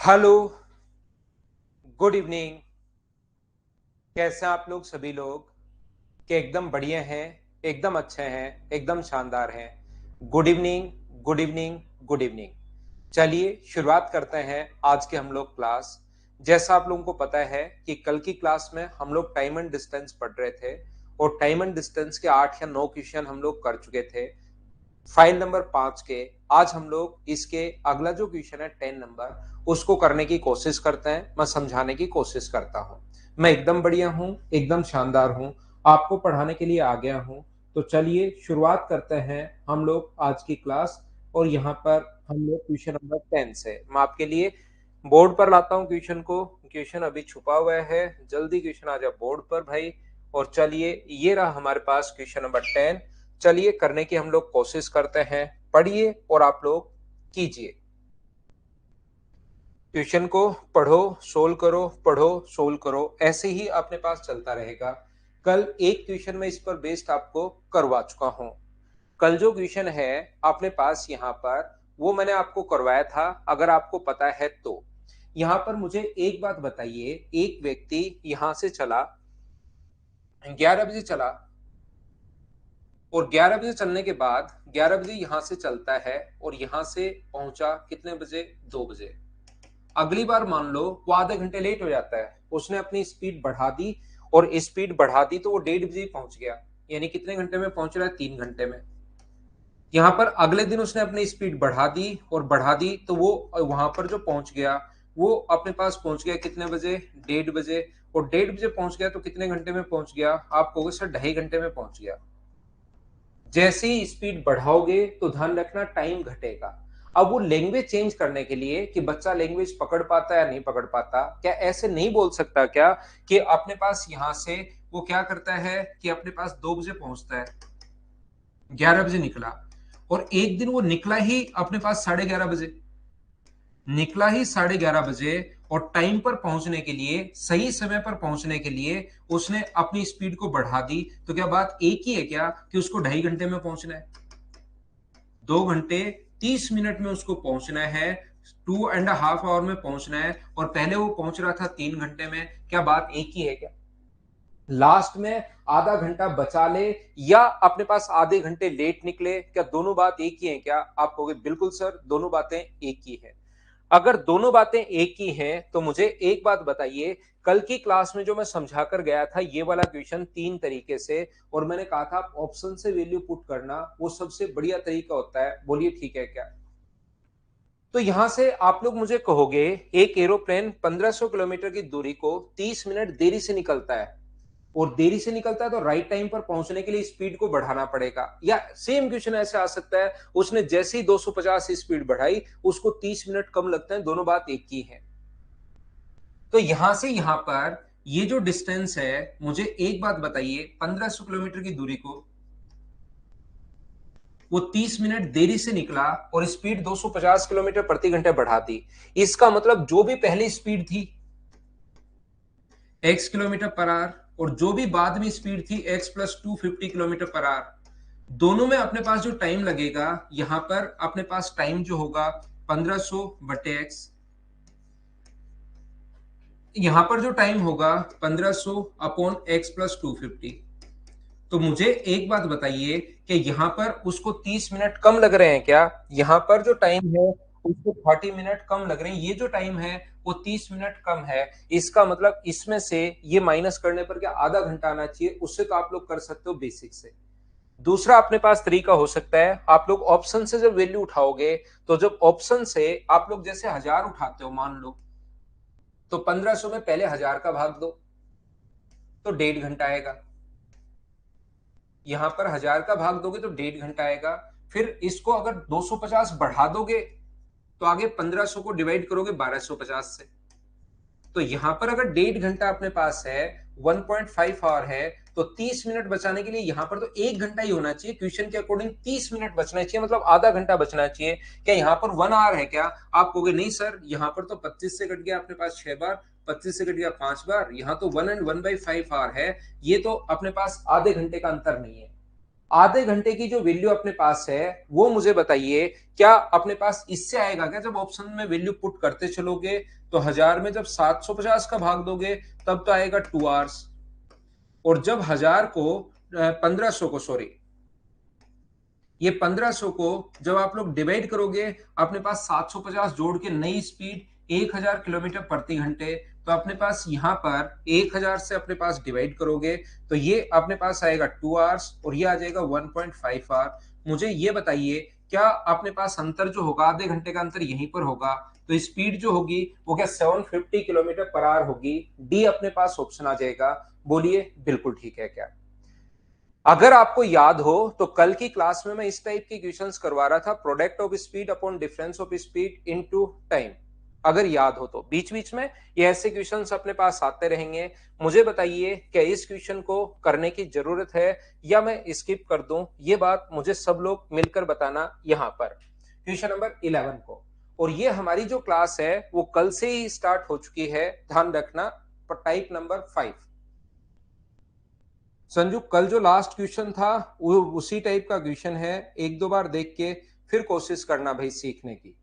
Hello, good evening. कैसे हैं आप लोग सभी लोग? कि एकदम बढ़िया हैं, एकदम अच्छे हैं, एकदम शानदार हैं। Good evening, good evening, good evening. चलिए शुरुआत करते हैं आज के हम लोग क्लास। जैसा आप लोगों को पता है कि कल की क्लास में हम लोग टाइम एंड डिस्टेंस पढ़ रहे थे और टाइम एंड डिस्टेंस के 8 या 9 क्वेश्चन हम लोग कर चुके थे फाइल नंबर 5 के। आज हम लोग इसके अगला जो क्वेश्चन है 10 नंबर, उसको करने की कोशिश करते हैं। मैं समझाने की कोशिश करता हूं। मैं एकदम बढ़िया हूं, एकदम शानदार हूं, आपको पढ़ाने के लिए आ गया हूं। तो चलिए शुरुआत करते हैं हम लोग आज की क्लास। और यहाँ पर हम लोग क्वेश्चन नंबर 10 से मैं आपके लिए बोर्ड पर लाता हूँ क्वेश्चन को। क्वेश्चन अभी छुपा हुआ है, जल्दी क्वेश्चन आ जाए बोर्ड पर भाई। और चलिए ये रहा हमारे पास क्वेश्चन नंबर 10। चलिए करने की हम लोग कोशिश करते हैं। पढ़िए और आप लोग कीजिए। क्वेश्चन को पढ़ो, सोल्व करो, पढ़ो सोल्व करो, ऐसे ही अपने पास चलता रहेगा। कल एक क्वेश्चन में इस पर बेस्ड आपको करवा चुका हूं। कल जो क्वेश्चन है अपने पास यहाँ पर, वो मैंने आपको करवाया था, अगर आपको पता है तो। यहाँ पर मुझे एक बात बताइए, एक व्यक्ति यहां से चला, 11 बजे चला, और 11 बजे चलने के बाद 11 बजे यहां से चलता है और यहां से पहुंचा कितने बजे? 2 बजे। अगली बार मान लो वो आधे घंटे लेट हो जाता है, उसने अपनी स्पीड बढ़ा दी, और स्पीड बढ़ा दी तो वो 1:30 बजे पहुंच गया। यानी कितने घंटे में पहुंच रहा है? 3 घंटे में। यहाँ पर अगले दिन उसने अपनी स्पीड बढ़ा दी और बढ़ा दी तो वो वहां पर जो पहुंच गया, वो अपने पास पहुंच गया कितने बजे? 1:30 बजे। और 1:30 बजे पहुंच गया तो कितने घंटे में पहुंच गया? आप कहोगे सर 2.5 घंटे में पहुंच गया। जैसे ही स्पीड बढ़ाओगे तो ध्यान रखना टाइम घटेगा। अब वो लैंग्वेज चेंज करने के लिए कि बच्चा लैंग्वेज पकड़ पाता है या नहीं पकड़ पाता, क्या ऐसे नहीं बोल सकता क्या कि अपने पास यहां से वो क्या करता है कि अपने पास 2 बजे पहुंचता है, 11 बजे निकला, और एक दिन वो निकला ही अपने पास 11:30 बजे, निकला ही 11:30 बजे, और टाइम पर पहुंचने के लिए, सही समय पर पहुंचने के लिए उसने अपनी स्पीड को बढ़ा दी। तो क्या बात एक ही है क्या कि उसको 2.5 घंटे में पहुंचना है? 2 घंटे 30 मिनट में उसको पहुंचना है, 2.5 आवर में पहुंचना है, और पहले वो पहुंच रहा था 3 घंटे में। क्या बात एक ही है क्या? लास्ट में आधा घंटा बचा ले या अपने पास आधे घंटे लेट निकले, क्या दोनों बात एक ही है क्या? आप कहोगे बिल्कुल सर, दोनों बातें एक ही है। अगर दोनों बातें एक ही हैं तो मुझे एक बात बताइए, कल की क्लास में जो मैं समझा कर गया था ये वाला क्वेश्चन 3 तरीके से, और मैंने कहा था आप ऑप्शन से वैल्यू पुट करना, वो सबसे बढ़िया तरीका होता है। बोलिए ठीक है क्या? तो यहां से आप लोग मुझे कहोगे, एक एरोप्लेन 1500 किलोमीटर की दूरी को 30 मिनट देरी से निकलता है, और देरी से निकलता है तो राइट टाइम पर पहुंचने के लिए स्पीड को बढ़ाना पड़ेगा। या सेम क्वेश्चन ऐसे आ सकता है, उसने जैसे ही 250 स्पीड बढ़ाई उसको 30 मिनट कम लगते हैं, दोनों बात एक ही है। तो यहां से यहां पर ये जो डिस्टेंस है, मुझे एक बात बताइए, 1500 किलोमीटर की दूरी को वो 30 मिनट देरी से निकला और स्पीड 250 किलोमीटर प्रति घंटे बढ़ा दी। इसका मतलब जो भी पहली स्पीड थी x किलोमीटर पर आवर, और जो भी बाद में स्पीड थी x plus 250 kilometre per hour, दोनों में अपने पास जो टाइम लगेगा, यहां पर अपने पास टाइम जो होगा 1500 बटे x, यहां पर जो टाइम होगा 1500 अपॉन x प्लस 250। तो मुझे एक बात बताइए कि यहां पर उसको 30 मिनट कम लग रहे हैं क्या? यहां पर जो टाइम है उसको 30 मिनट कम लग रहे हैं, ये जो टाइम है वो 30 मिनट कम है। इसका मतलब इसमें से ये माइनस करने पर क्या आधा घंटा आना चाहिए? उससे तो आप लोग कर सकते हो बेसिक से। दूसरा अपने पास तरीका हो सकता है, आप लोग ऑप्शन से जब वैल्यू उठाओगे, तो जब ऑप्शन से आप लोग जैसे 1000 उठाते हो मान लो, तो 1500 में पहले 1000 का भाग दो तो 1.5 घंटा आएगा। यहां पर 1000 का भाग दोगे तो 1.5 घंटा आएगा। फिर इसको अगर 250 बढ़ा दोगे तो आगे 1500 को डिवाइड करोगे 1250 से। तो यहां पर अगर 1.5 घंटा अपने पास है, 1.5 आवर है, तो 30 मिनट बचाने के लिए यहां पर तो 1 घंटा ही होना चाहिए। क्वेश्चन के अकॉर्डिंग 30 मिनट बचना चाहिए, मतलब आधा घंटा बचना चाहिए। क्या यहां पर 1 आवर है क्या? आप कहोगे नहीं सर, यहां पर तो 25 से कट गया अपने पास 6 बार, 25 से कट गया 5 बार, यहां तो 1 एंड 1/5 आवर है, ये तो अपने पास आधे घंटे का अंतर नहीं है। आधे घंटे की जो वैल्यू अपने पास है वो मुझे बताइए, क्या अपने पास इससे आएगा क्या? जब ऑप्शन में वैल्यू पुट करते चलोगे तो 1000 में जब 750 का भाग दोगे तब तो आएगा 2 आवर्स, और जब 1000 को 1500 को, सॉरी, ये 1500 को जब आप लोग डिवाइड करोगे, अपने पास 750 जोड़ के नई स्पीड 1000 किलोमीटर प्रति घंटे, तो अपने पास यहां पर 1000 से अपने पास डिवाइड करोगे तो ये अपने पास आएगा 2 आवर्स और ये आ जाएगा 1.5 आवर। मुझे ये बताइए, क्या अपने पास अंतर जो होगा, आधे घंटे का अंतर यहीं पर होगा, तो स्पीड जो होगी वो क्या 750 किलोमीटर पर आवर होगी? डी अपने पास ऑप्शन आ जाएगा। बोलिए बिल्कुल ठीक है क्या? अगर आपको याद हो तो कल की क्लास में मैं इस टाइप की क्वेश्चंस करवा रहा था, product of speed upon difference of speed into time. अगर याद हो तो बीच बीच में ये ऐसे क्वेश्चंस अपने पास आते रहेंगे। मुझे बताइए क्या इस क्वेश्चन को करने की जरूरत है या मैं स्किप कर दूं? ये बात मुझे सब लोग मिलकर बताना यहां पर क्वेश्चन नंबर 11 को। और ये हमारी जो क्लास है वो कल से ही स्टार्ट हो चुकी है, ध्यान रखना। Type number 5। संजू, कल जो लास्ट क्वेश्चन था वो उसी टाइप का क्वेश्चन है, एक दो बार देख के फिर कोशिश करना भाई सीखने की।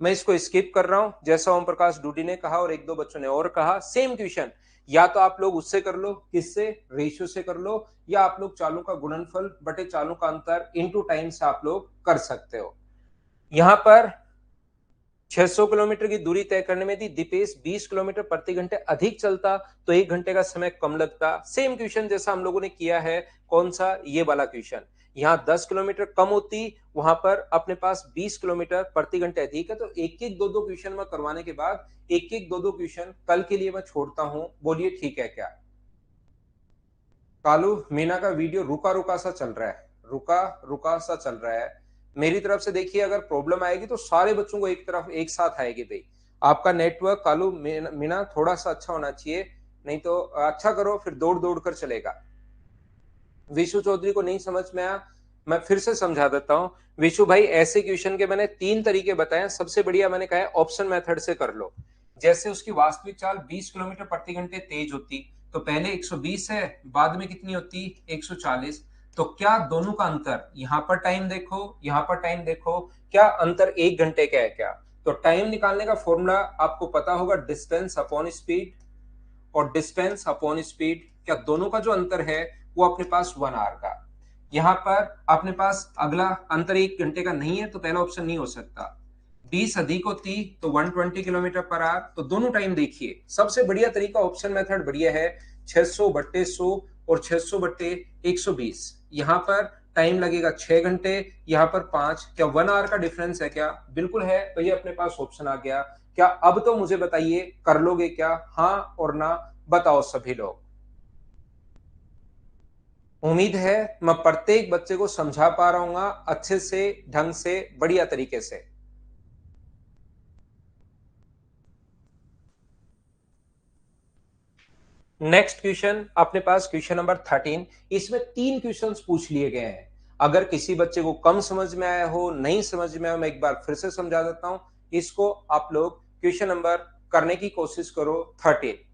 मैं इसको स्किप कर रहा हूं, जैसा ओम प्रकाश डूडी ने कहा और एक दो बच्चों ने और कहा, सेम क्वेश्चन। या तो आप लोग उससे कर लो, किससे, रेशियो से कर लो, या आप लोग चालों का गुणनफल बटे चालों का अंतर इनटू टाइम से आप लोग कर सकते हो। यहां पर 600 किलोमीटर की दूरी तय करने में यदि दीपेश 20 किलोमीटर प्रति घंटे अधिक चलता तो 1 घंटे का समय कम लगता। सेम क्वेश्चन जैसा हम लोगों ने किया है, कौन सा, ये वाला क्वेश्चन। यहां 10 किलोमीटर कम होती, वहां पर अपने पास 20 किलोमीटर प्रति घंटे अधिक है, तो एक एक दो दो क्वेश्चन में करवाने के बाद एक एक दो दो क्वेश्चन कल के लिए मैं छोड़ता हूं। बोलिए ठीक है क्या? कालू, मीना का वीडियो रुका रुका सा चल रहा है, रुका रुका सा चल रहा है। मेरी तरफ से देखिए, अगर प्रॉब्लम आएगी तो सारे बच्चों को एक तरफ एक साथ आएगी भाई। आपका नेटवर्क कालू मीना थोड़ा सा अच्छा होना चाहिए, नहीं तो अच्छा करो फिर दौड़ दौड़ कर चलेगा। विशु चौधरी को नहीं समझ में आया, मैं फिर से समझा देता हूं। विशु भाई, ऐसे क्वेश्चन के मैंने 3 तरीके बताए, सबसे बढ़िया मैंने कहा है ऑप्शन मेथड से कर लो। जैसे उसकी वास्तविक चाल 20 किलोमीटर प्रति घंटे तेज होती, तो पहले 120 है, बाद में कितनी होती, 140। तो क्या दोनों का अंतर, यहां पर टाइम देखो, यहां पर टाइम देखो, क्या अंतर 1 घंटे का है क्या? तो टाइम निकालने का फॉर्मूला आपको पता होगा, डिस्टेंस अपॉन स्पीड, और डिस्टेंस अपॉन स्पीड, क्या दोनों का जो अंतर है वो अपने पास 1 आवर का। यहां पर अपने पास अगला अंतर 1 घंटे का नहीं है, तो पहला ऑप्शन नहीं हो सकता। 20 अधिक होती तो 120 किलोमीटर पर आवर, तो दोनों टाइम देखिए। सबसे बढ़िया तरीका ऑप्शन मेथड बढ़िया है, 600 बट्टे 100 और 600 बट्टे 120। यहां पर टाइम लगेगा 6 घंटे, यहां पर 5। क्या 1 आवर का डिफरेंस है क्या? बिल्कुल है, तो ये अपने पास ऑप्शन आ गया। क्या अब तो मुझे बताइए, कर लोगे क्या? हाँ और ना बताओ सभी लोग। उम्मीद है मैं प्रत्येक बच्चे को समझा पा रहा हूँ अच्छे से, ढंग से, बढ़िया तरीके से। नेक्स्ट क्वेश्चन अपने पास क्वेश्चन नंबर 13। इसमें 3 क्वेश्चंस पूछ लिए गए हैं। अगर किसी बच्चे को कम समझ में आया हो, नहीं समझ में आया, मैं एक बार फिर से समझा देता हूं। इसको आप लोग क्वेश्चन नंबर करने की कोशिश करो 13।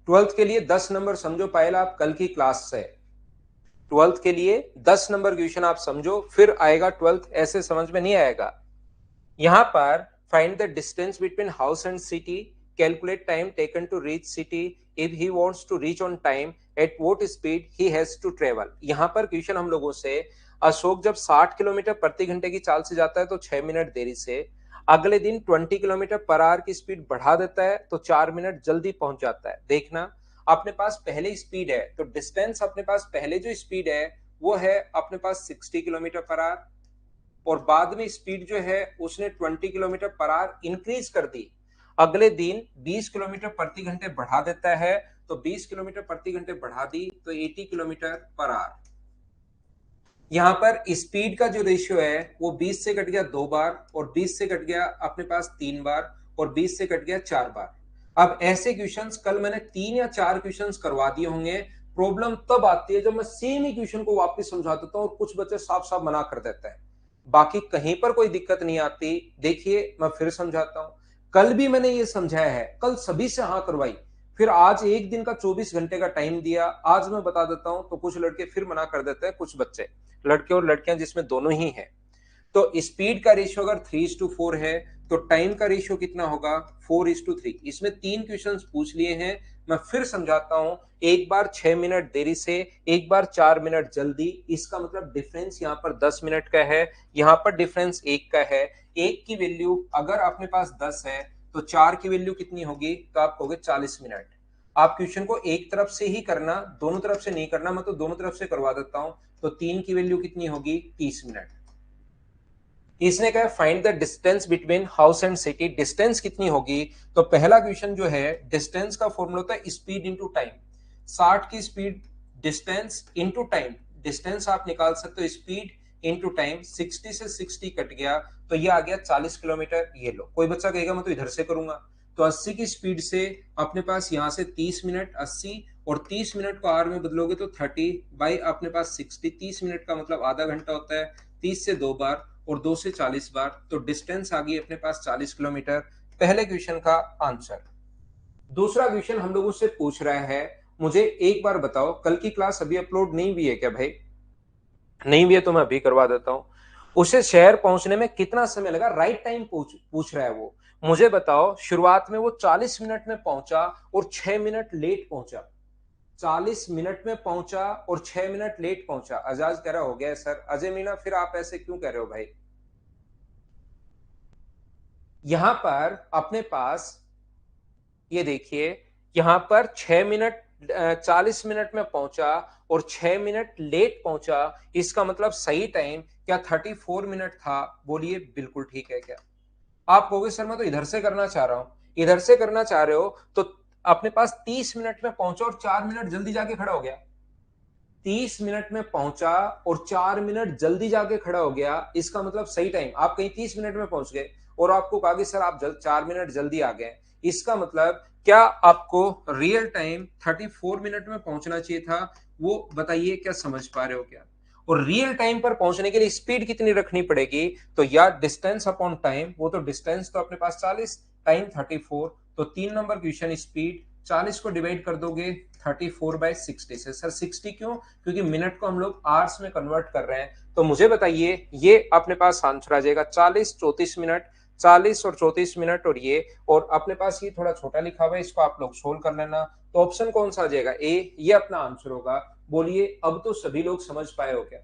12th के लिए 10 नंबर समझो पहले आप कल की क्लास से। 12th के लिए 10 नंबर क्वेश्चन आप समझो, फिर आएगा 12th, ऐसे समझ में नहीं आएगा। यहां पर find the distance between house and city, calculate time taken to reach city, if he wants to reach on time, at what speed he has to travel. यहां पर क्वेश्चन हम लोगों से, अशोक जब 60 किलोमीटर प्रति घंटे की चाल से जाता है तो 6 मिनट देरी से, अगले दिन 20 किलोमीटर पर आवर की स्पीड बढ़ा देता है तो 4 मिनट जल्दी पहुंच जाता है। देखना, अपने पास पहले स्पीड है तो डिस्टेंस, अपने पास पहले जो स्पीड है वो है अपने पास 60 किलोमीटर पर आवर, और बाद में स्पीड जो है उसने 20 किलोमीटर पर आवर इंक्रीज कर दी। अगले दिन 20 किलोमीटर प्रति घंटे बढ़ा देता है, तो 20 किलोमीटर प्रति घंटे बढ़ा दी तो 80 किलोमीटर पर आवर। यहां पर स्पीड का जो रेशियो है वो 20 से कट गया 2 बार, और 20 से कट गया अपने पास 3 बार, और 20 से कट गया 4 बार। अब ऐसे क्वेश्चंस कल मैंने 3 या 4 क्वेश्चंस करवा दिए होंगे, प्रॉब्लम तब आती है जब मैं सेम ही क्वेश्चन को वापस समझा देता हूं और कुछ बच्चे साफ साफ मना कर देते हैं। बाकी कहीं पर कोई दिक्कत नहीं आती। देखिए मैं फिर समझाता हूं, कल भी मैंने ये समझाया है, कल सभी से हाँ करवाई, फिर आज एक दिन का 24 घंटे का टाइम दिया, आज मैं बता देता हूं तो कुछ लड़के फिर मना कर देते हैं, कुछ बच्चे, लड़के और लड़कियां जिसमें दोनों ही हैं। तो स्पीड का रेशियो अगर 3:4 है तो टाइम का रेशियो कितना होगा, 4:3। इसमें 3 क्वेश्चंस पूछ लिए हैं, मैं फिर समझाता हूं। एक बार 6 मिनट देरी से, एक बार 4 मिनट जल्दी, इसका मतलब डिफरेंस यहां पर 10 मिनट का है, यहां पर डिफरेंस 1 का है। एक की वैल्यू अगर अपने पास 10 है तो 4 की वैल्यू कितनी होगी, तो आप कहोगे 40 मिनट। आप क्वेश्चन को एक तरफ से ही करना, दोनों तरफ से नहीं करना, मैं तो दोनों तरफ से करवा देता हूं। तो 3 की वैल्यू कितनी होगी, 30 मिनट। इसने कहा find the distance between house and city, distance कितनी होगी। तो पहला क्वेश्चन जो है, डिस्टेंस का फॉर्मूला होता है स्पीड इनटू टाइम। 60 की speed, distance into time, distance आप निकाल सकते हो स्पीड इनटू टाइम। 60 से 60 कट गया तो ये आ गया 40 किलोमीटर। ये लो, कोई बच्चा कहेगा मैं तो इधर से करूंगा, तो 80 की स्पीड से अपने पास यहां से 30 मिनट, 80 और 30 मिनट को आर में बदलोगे तो 30 बाई अपने पास 60। 30 मिनट का मतलब आधा घंटा होता है, 30 से 2 बार और 2 से 40 बार, तो डिस्टेंस आ गई अपने पास 40 किलोमीटर। पहले क्वेश्चन का आंसर। दूसरा क्वेश्चन हम लोगों से पूछ रहा है, मुझे एक बार बताओ, कल की क्लास अभी अपलोड नहीं हुई है क्या भाई? नहीं भी है तो मैं अभी करवा देता हूं। उसे शहर पहुंचने में कितना समय लगा, राइट टाइम पूछ रहा है वो। मुझे बताओ, शुरुआत में वो 40 मिनट में पहुंचा और 6 मिनट लेट पहुंचा। 40 मिनट में पहुंचा और 6 मिनट लेट पहुंचा। अजाज कह रहा हो गया सर। अजय मीना फिर आप ऐसे क्यों कह रहे हो भाई? यहां पर अपने पास ये देखिए, यहां पर 6 मिनट 40 मिनट में पहुंचा और 6 मिनट लेट पहुंचा, इसका मतलब सही टाइम क्या 34 मिनट था? बोलिए बिल्कुल ठीक है क्या? आप कहोगे सर मैं तो इधर से करना चाह रहा हूं। इधर से करना चाह रहे हो तो अपने पास 30 मिनट में पहुंचा और 4 मिनट जल्दी जाके खड़ा हो गया। 30 मिनट में पहुंचा और 4 मिनट जल्दी जाके खड़ा हो गया, इसका मतलब सही टाइम। आप कहीं 30 मिनट में पहुंच गए और आपको कहा कि सर आप 4 मिनट जल्दी आ गए, इसका मतलब क्या आपको रियल टाइम 34 मिनट में पहुंचना चाहिए था? वो बताइए, क्या समझ पा रहे हो क्या? और रियल टाइम पर पहुंचने के लिए स्पीड कितनी रखनी पड़ेगी? तो या डिस्टेंस अपॉन टाइम, वो तो डिस्टेंस तो अपने पास 40, टाइम 34, तो 3 नंबर क्वेश्चन स्पीड 40 को डिवाइड कर दोगे 34/60 से। सर 60 क्यों? क्योंकि मिनट को हम लोग आवर्स में कन्वर्ट कर रहे हैं। तो मुझे बताइए, ये अपने पास आंसर आ जाएगा 40 34 मिनट, 40 और 34 मिनट। और अपने पास ये थोड़ा छोटा लिखा हुआ है, इसको आप लोग सोल्व कर लेना। तो ऑप्शन कौन सा आ जाएगा? ए, ये अपना आंसर होगा। बोलिए अब तो सभी लोग समझ पाए हो क्या?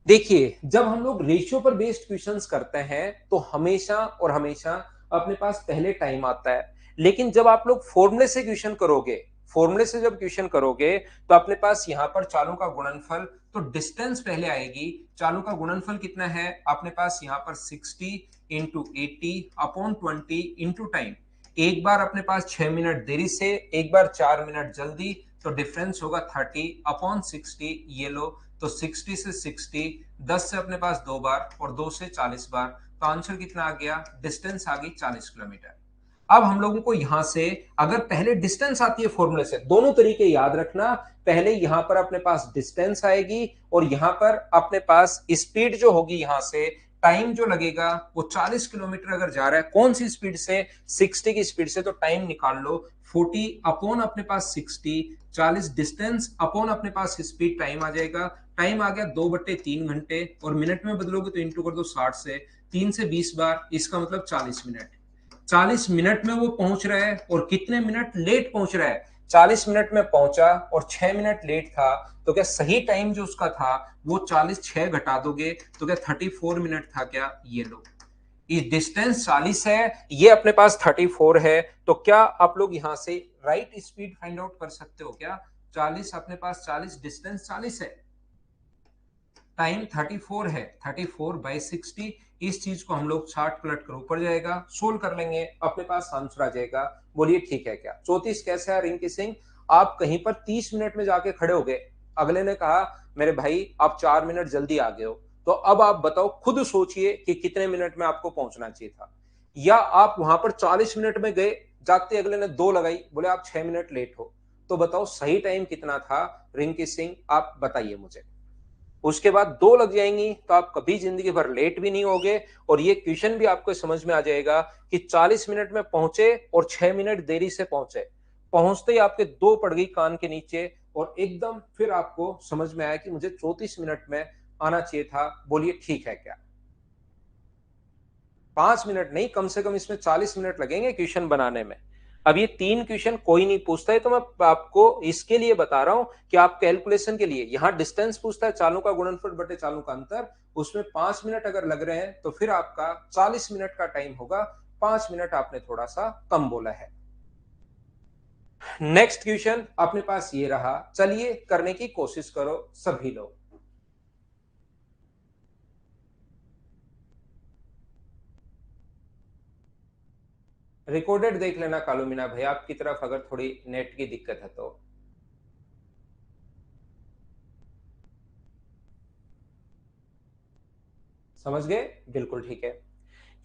देखिए, जब हम लोग रेशियो पर बेस्ड क्वेश्चंस करते हैं तो हमेशा और हमेशा अपने पास पहले टाइम आता है। लेकिन जब आप लोग फॉर्मूले से क्वेश्चन करोगे, फॉर्मूले से जब क्वेश्चन करोगे तो अपने पास यहां पर चालों का गुणनफल, तो डिस्टेंस पहले आएगी। चालों का गुणनफल कितना है अपने पास यहां पर 60 इंटू 80 अपॉन 20 इंटू टाइम। एक बार अपने पास 6 मिनट देरी से, एक बार 4 मिनट जल्दी, तो डिफरेंस होगा 30 अपॉन 60। ये लो, तो 60 से 60, 10 से अपने पास 2 बार और 2 से 40 बार, तो आंसर कितना आ गया? डिस्टेंस आ गई 40 किलोमीटर। अब हम लोगों को यहां से अगर पहले डिस्टेंस आती है फॉर्मूले से, दोनों तरीके याद रखना। पहले यहां पर अपने पास डिस्टेंस आएगी और यहां पर अपने पास स्पीड जो होगी, यहां से टाइम जो लगेगा वो 40 किलोमीटर अगर जा रहा है, कौन सी स्पीड से? 60 की स्पीड से। तो टाइम निकाल लो, 40 अपॉन अपने पास 60, 40 डिस्टेंस अपॉन अपने पास स्पीड, टाइम आ जाएगा। टाइम आ गया 2/3 घंटे, और मिनट में बदलोगे तो इंटू कर दो 60 से, 3 से 20 बार, इसका मतलब 40 मिनट। 40 मिनट में वो पहुंच रहा है और कितने मिनट लेट पहुंच रहा है? 40 मिनट में पहुंचा और 6 मिनट लेट था। तो क्या सही टाइम जो उसका था वो 40, 6 घटा दोगे तो क्या 34 मिनट था क्या? ये लो, ये डिस्टेंस 40 है, ये अपने पास 34 है। तो क्या आप लोग यहां से राइट स्पीड फाइंड आउट कर सकते हो क्या? 40 अपने पास, 40 डिस्टेंस 40 है, टाइम 34 है, 34/60। इस चीज को हम लोग 60 पलट कर ऊपर जाएगा, सोल्व कर लेंगे, अपने पास आंसर आ जाएगा। बोलिए ठीक है क्या? 34 कैसे है रिंकी सिंह? आप कहीं पर 30 मिनट में जाके खड़े हो गए, अगले ने कहा मेरे भाई आप 4 मिनट जल्दी आ गए हो, तो अब आप बताओ, खुद सोचिए कि कितने मिनट में आपको पहुंचना चाहिए था। या आप वहां पर 40 मिनट में गए, जाते अगले ने 2 लगाई, बोले आप 6 मिनट लेट हो, तो बताओ सही टाइम कितना था रिंग किसिंग, आप बताइए मुझे। उसके बाद 2 लग जाएंगी तो आप कभी जिंदगी भर लेट भी नहीं होगे, और ये क्वेश्चन भी आपको समझ में आ जाएगा कि 40 मिनट में पहुंचे और 6 मिनट देरी से पहुंचे। पहुंचते ही आपके 2 पड़ गई कान के नीचे, और एकदम फिर आपको समझ में आया कि मुझे 34 मिनट में आना चाहिए था। बोलिए ठीक है क्या? 5 मिनट नहीं, कम से कम इसमें 40 मिनट लगेंगे क्वेश्चन बनाने में। अब ये 3 क्वेश्चन कोई नहीं पूछता है, तो मैं आपको इसके लिए बता रहा हूं कि आप कैलकुलेशन के लिए, यहां डिस्टेंस पूछता है चालों का गुणनफल बटे चालों का अंतर, उसमें 5 मिनट अगर लग रहे हैं तो फिर आपका 40 मिनट का टाइम होगा। 5 मिनट आपने थोड़ा सा कम बोला है। नेक्स्ट क्वेश्चन अपने पास ये रहा, चलिए करने की कोशिश करो सभी लोग। रिकॉर्डेड देख लेना कालू मीना भाई, आपकी तरफ अगर थोड़ी नेट की दिक्कत है तो। समझ गए? बिल्कुल ठीक है।